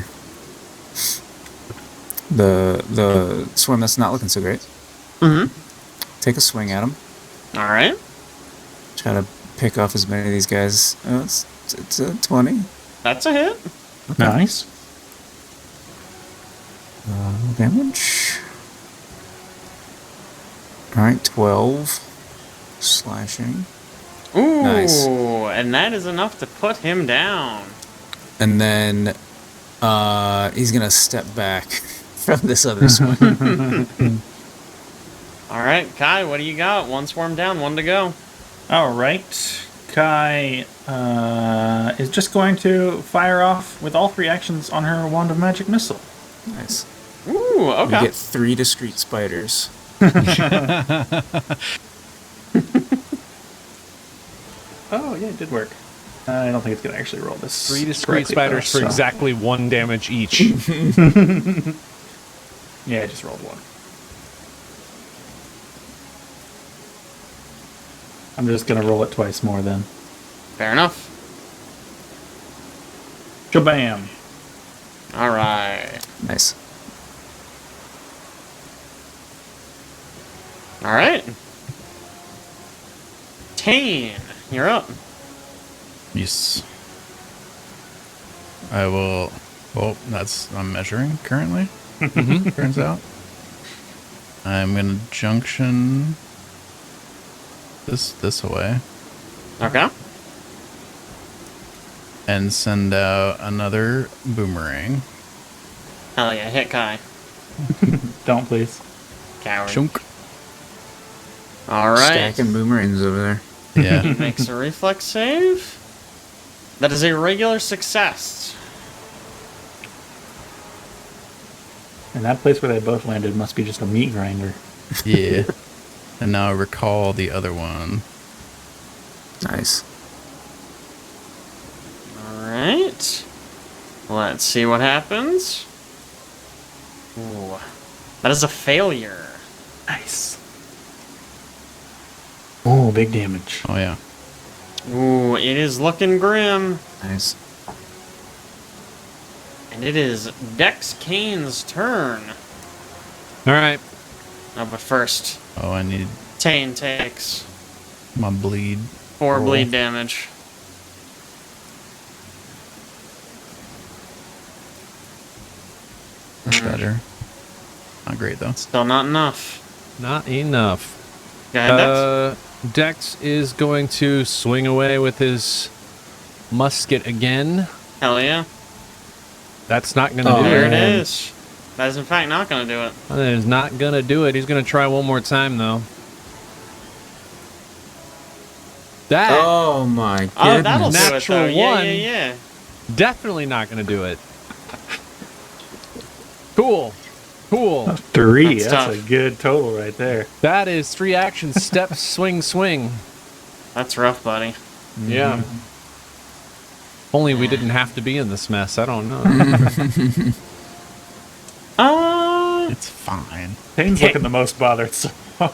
swarm that's not looking so great. Mm-hmm. Take a swing at him. All right. Try to pick off as many of these guys. Oh, it's a 20. That's a hit. Nice. Damage. All right, 12 slashing. Ooh, Nice. and that is enough to put him down. And then he's gonna step back from this other swing. All right, Kai, what do you got? One swarm down, one to go. All right. Kai is just going to fire off with all three actions on her Wand of Magic Missile. Nice. Ooh, You okay. get 3 discrete spiders. Oh, yeah, it did work. I don't think it's going to actually roll this. 3 discrete correctly, spiders though, for so- exactly 1 damage each. Yeah, I just rolled 1. I'm just going to roll it twice more then. Fair enough. Kabam! All right. Nice. All right. Taenn, you're up. Yes. I will. Well, I'm measuring currently. Turns out. I'm gonna junction this away Okay. and send out another boomerang. Hell yeah, hit Kai. Don't, please. Coward. Shunk. All right. Stacking boomerangs over there. Yeah. He makes a reflex save. That is a regular success. And that place where they both landed must be just a meat grinder. Yeah. And now I recall the other one. Nice. All right. Let's see what happens. Ooh. That is a failure. Nice. Oh. Oh, big damage. Oh yeah. Ooh, it is looking grim. Nice. And it is Dex Kane's turn. All right. Oh, but first, Oh, I need Taenn takes my bleed. 4 roll. bleed damage. That's better. Not great though. Still not enough. Not enough. Go ahead, Dex. Dex is going to swing away with his musket again. Hell yeah. That's not going to Oh, do There it. it man. is. That is in fact not going to do it. That is not going to do it. He's going to try one more time, though. That Oh my goodness. Oh, that'll do it Natural though. Yeah, one. yeah. definitely not going to do it. Cool. Cool. 3. That's That's a tough. good total right there. That is 3 actions. Step, swing, swing. That's rough, buddy. Yeah. Only we didn't have to be in this mess. I don't know. It's fine. Taenn's looking the most bothered so far.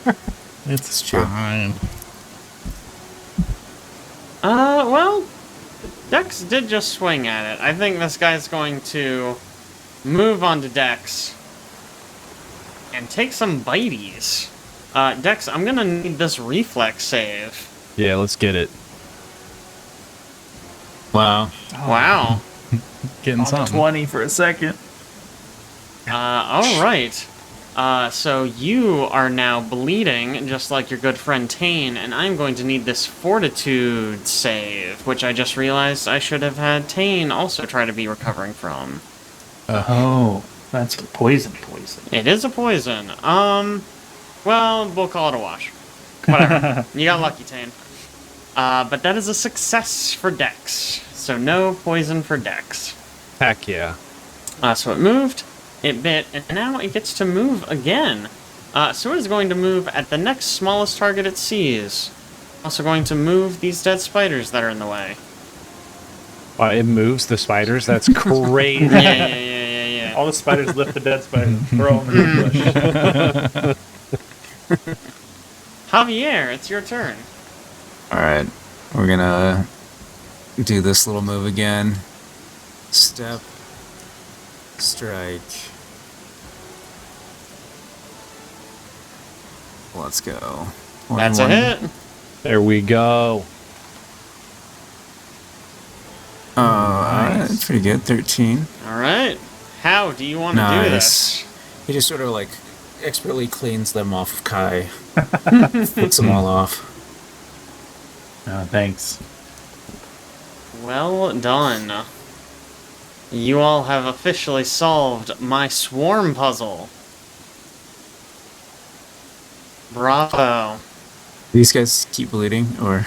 It's true. fine. Well, Dex did just swing at it. I think this guy's going to move on to Dex and take some bites. Dex, I'm gonna need this reflex save. Yeah, let's get it. Wow. Wow. Getting On something. 20 for a second. All right. So you are now bleeding, just like your good friend Taenn, and I'm going to need this fortitude save, which I just realized I should have had Taenn also try to be recovering from. Oh, that's poison. It is a poison. Well, we'll call it a wash. Whatever. You got lucky, Taenn. But that is a success for Dex. So no poison for Dex. Heck yeah. So it moved, it bit, and now it gets to move again. So it is going to move at the next smallest target it sees. Also going to move these dead spiders that are in the way. It moves the spiders. That's crazy. Yeah. All the spiders lift the dead spider and throw them in the bush. Javier, it's your turn. Alright. We're gonna do this little move again. Step. Strike. Let's go. That's a hit. There we go. Alright, pretty good. 13. All right. How do you want to do Nice. this? He just sort of like expertly cleans them off of Kai. Puts them all off. Oh, thanks. Well done. You all have officially solved my swarm puzzle. Bravo. These guys keep bleeding, or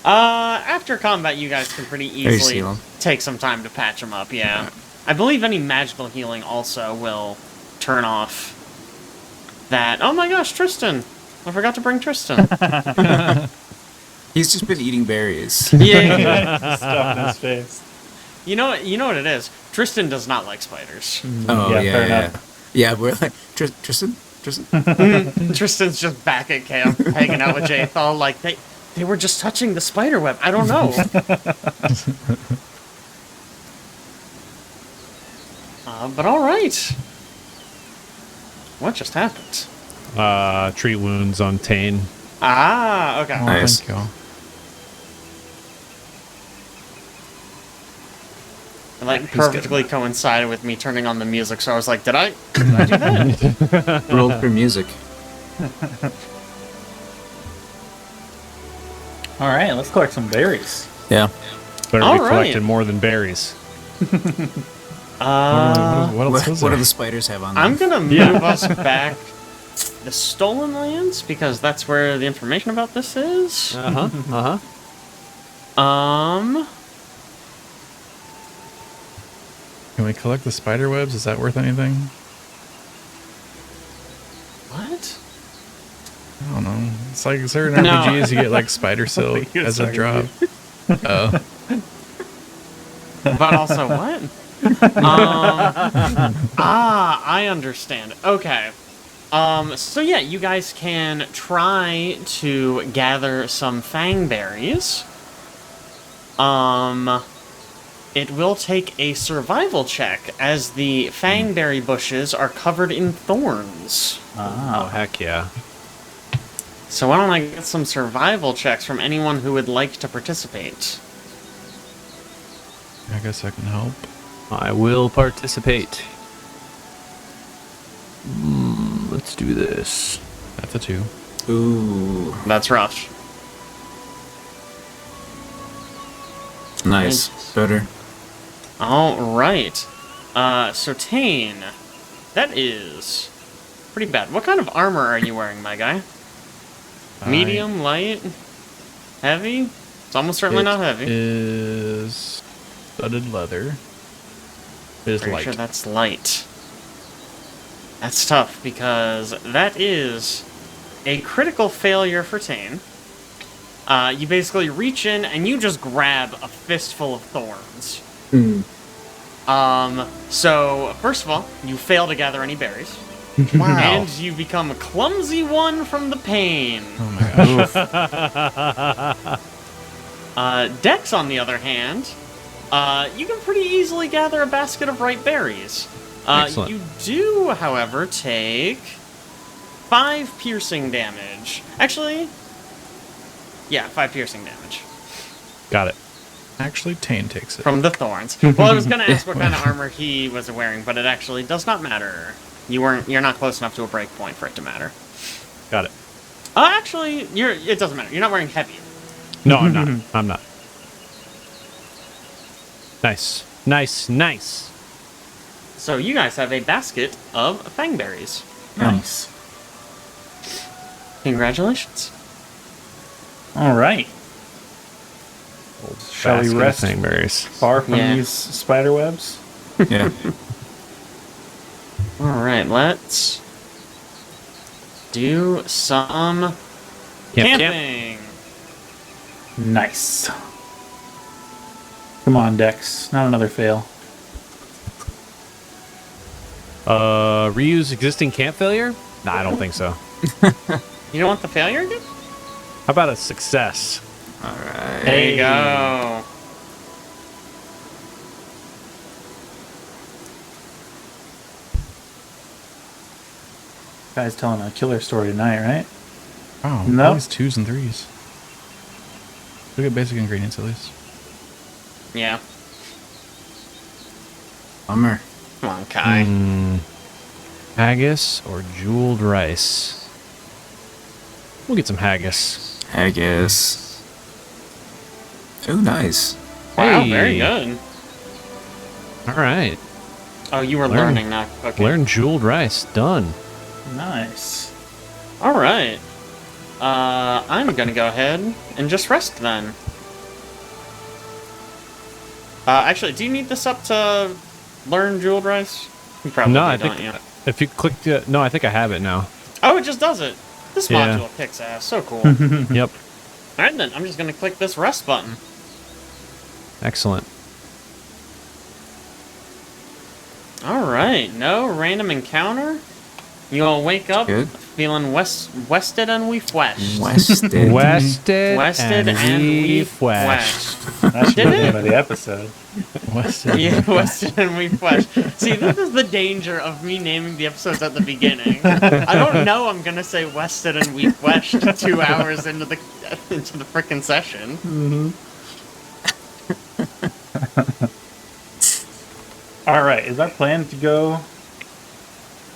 After combat, you guys can pretty just easily heal 'em? take some time to patch them up, yeah. I believe any magical healing also will turn off that. Oh my gosh, Tristan! I forgot to bring Tristan. he's just been eating berries. Yeah. Stuff in his face. You know what it is? Tristan does not like spiders. Oh Yeah, yeah, fair yeah. enough. Yeah, we're like Tristan. Tristan's just back at camp, hanging out with Jathal, like they were just touching the spider web. I don't know. But all right. What just happened? Treat wounds on Taenn. Ah, okay. Oh, Nice. thank you. It like perfectly coincided with me turning on the music, so I was like, did I do that? Rolled for music. All right, let's collect some berries. Yeah. Better All be right. collecting more than berries. What else was What there? do the spiders have on them? I'm gonna move us back to the Stolen Lands because that's where the information about this is. Can we collect the spider webs? Is that worth anything? What? I don't know. It's like certain No. RPGs you get like spider silk You're as a sorry, drop. Oh. But also what? I understand. Okay. So yeah, you guys can try to gather some fangberries. It will take a survival check, as the fangberry bushes are covered in thorns. Oh, heck yeah. So why don't I get some survival checks from anyone who would like to participate? I guess I can help. I will participate. Let's do this. That's a 2. Ooh, That's rough. nice. Better. Alright. So Taenn, that is pretty bad. What kind of armor are you wearing, my guy? Medium, light, heavy? It's almost certainly not heavy. Is studded leather. It is Pretty light. sure that's light. That's tough, because that is a critical failure for Taenn. You basically reach in and you just grab a fistful of thorns. So, first of all, you fail to gather any berries. Wow. And you become a clumsy one from the pain. Oh my gosh. Dex, on the other hand, you can pretty easily gather a basket of ripe berries. Excellent. You do, however, take 5 piercing damage. Actually, yeah, 5 piercing damage Got it. Actually, Taenn takes it. from the thorns. Well, I was gonna ask what kind of armor he was wearing, but it actually does not matter. You're not close enough to a break point for it to matter. Got it. Actually, it doesn't matter. You're not wearing heavy. No, I'm not. I'm not. Nice. Nice, nice. So you guys have a basket of fangberries. Nice. Congratulations. All right. Shall we Basket of rest Fangberries. far from Yeah. these spider webs? Yeah. Alright, let's do some Camp. camping. Nice. Come on, Dex. Not another fail. Reuse existing camp failure? Nah, I don't think so. You don't want the failure again? How about a success? All right. There you go. Guy's telling a killer story tonight, right? Wow. No. Always 2s and 3s. Look at basic ingredients at least. Yeah. Bummer. Come on, Kai. Haggis or jeweled rice? We'll get some haggis. Haggis. Oh, nice. Wow, Hey. very good. All right. Oh, you were Learn. learning, not cooking. Learn jeweled rice. Done. Nice. Alright. I'm gonna go ahead and just rest then. Actually, do you need this up to learn jeweled rice? You probably No, I don't, think you? if you click the... No, I think I have it now. Oh, it just does it. This Yeah. module kicks ass. So cool. Yep. Alright then, I'm just gonna click this rest button. Excellent. Alright, no random encounter. You'll wake up Good. feeling wested and refreshed. Wested. Wested, Wested and refreshed. That should be Did the it? name of the episode. Weston. Yeah, wested and refreshed. See, this is the danger of me naming the episodes at the beginning. I don't know I'm gonna say wested and refreshed 2 hours into the frickin' session. All right. Is our plan to go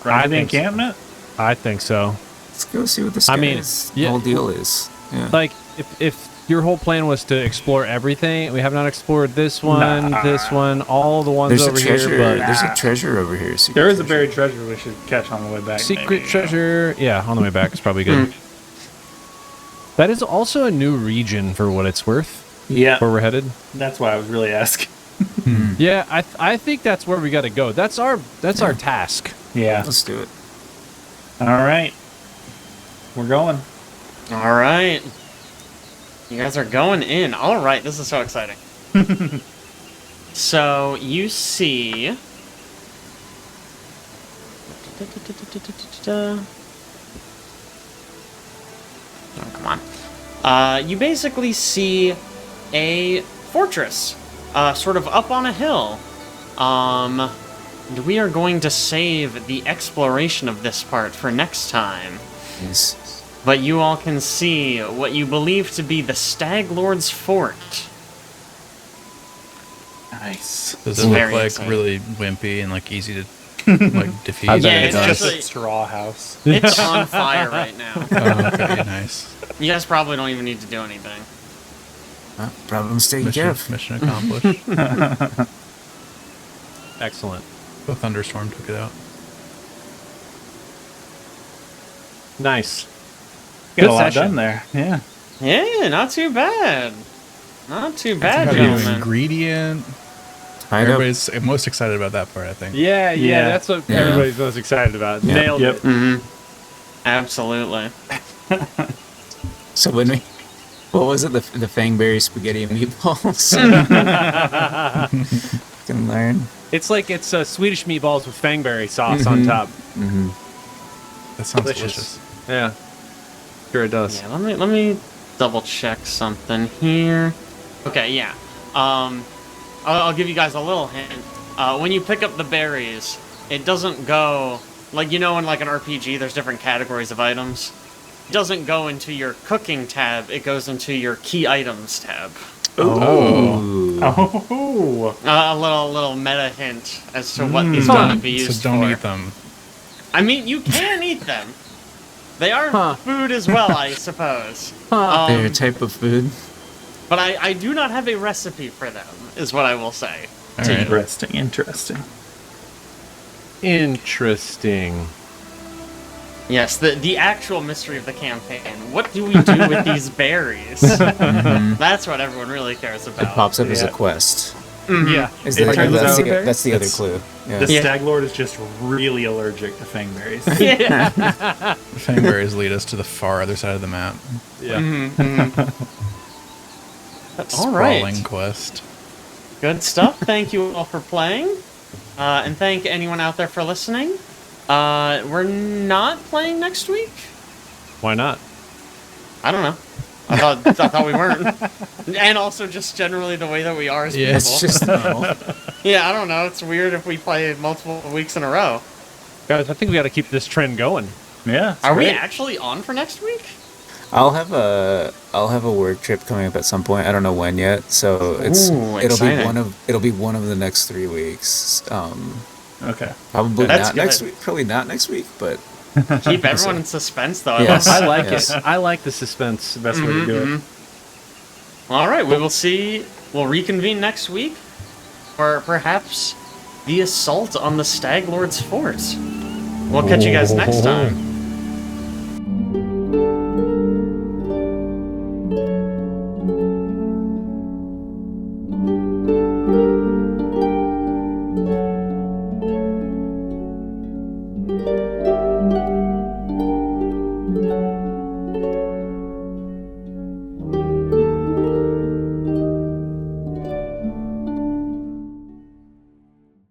grind to the think so. encampment? I think so. Let's go see what this I mean, guy's yeah. whole deal is. Yeah. Like, if your whole plan was to explore everything, we have not explored this one, Nah. all the ones There's a over treasure. here, but There's a treasure over here. Secret There is a treasure. buried treasure we should catch on the way back. secret maybe. treasure. Yeah, on the way back is probably good. That is also a new region for what it's worth, Yeah, where we're headed. that's why I was really asking. Yeah, I think that's where we got to go. That's our task. Yeah. Let's do it. All right. We're going. Alright. You guys are going in. Alright, this is so exciting. So, you see... you basically see a fortress, sort of up on a hill. And we are going to save the exploration of this part for next time. Yes. But you all can see what you believe to be the Stag Lord's fort. Nice. Does It's it look very like exciting. really wimpy and like easy to like defeat? I bet Yeah, it it's does. Just actually a straw house. it's on fire right now. Oh, okay, nice. You guys probably don't even need to do anything. Problems taken care of. Mission accomplished. Excellent. The thunderstorm took it out. Nice. Get Good a lot session. done there. Yeah. Yeah, not too bad. Not too bad, Got a new gentlemen. ingredient. I know. Everybody's most excited about that part, I think. Yeah, Yeah. that's what Yeah. everybody's most excited about. Yeah. Nailed Yep. it. Mm-hmm. Absolutely. So when we, what was it? The Fangberry spaghetti and meatballs. Can learn. It's like it's Swedish meatballs with fangberry sauce on top. That sounds Delicious. delicious. Yeah. Sure it does. Yeah, let me double check something here. Okay, yeah. I'll give you guys a little hint. When you pick up the berries, it doesn't go like in like an RPG. There's different categories of items. It doesn't go into your cooking tab. It goes into your key items tab. Oh. Ooh. Oh. A little meta hint as to what these are going to be used So don't for. eat them. I mean, you can eat them. They are food as well, I suppose. Their type of food. But I do not have a recipe for them, is what I will say. All right. Interesting. Interesting. Interesting. Yes, the actual mystery of the campaign. What do we do with these berries? That's what everyone really cares It about. pops up as a Yeah. quest. Yeah. Is It that, turns that's, out that's the other it's- clue. Yeah. The Yeah. Stag Lord is just really allergic to fangberries. Yeah. The fangberries lead us to the far other side of the map. Yeah. All right. Sprawling quest. Good stuff. Thank you all for playing. And thank anyone out there for listening. We're not playing next week? Why not? I don't know. I thought we weren't. And also just generally the way that we are as Yeah. people. It's just normal. Yeah, I don't know. It's weird if we play multiple weeks in a row. Guys, I think we got to keep this trend going. Yeah. Are we great. actually on for next week? I'll have a work trip coming up at some point. I don't know when yet. So Ooh, it'll exciting. be one of the next 3 weeks. Okay. Probably That's not next good. week. Probably not next week, but Keep everyone in suspense, though. Yes. I I love like Yes. it. I like the suspense. The best way to do it. All right, we will see. We'll reconvene next week, or perhaps the assault on the Stag Lord's fort. We'll catch you guys next time.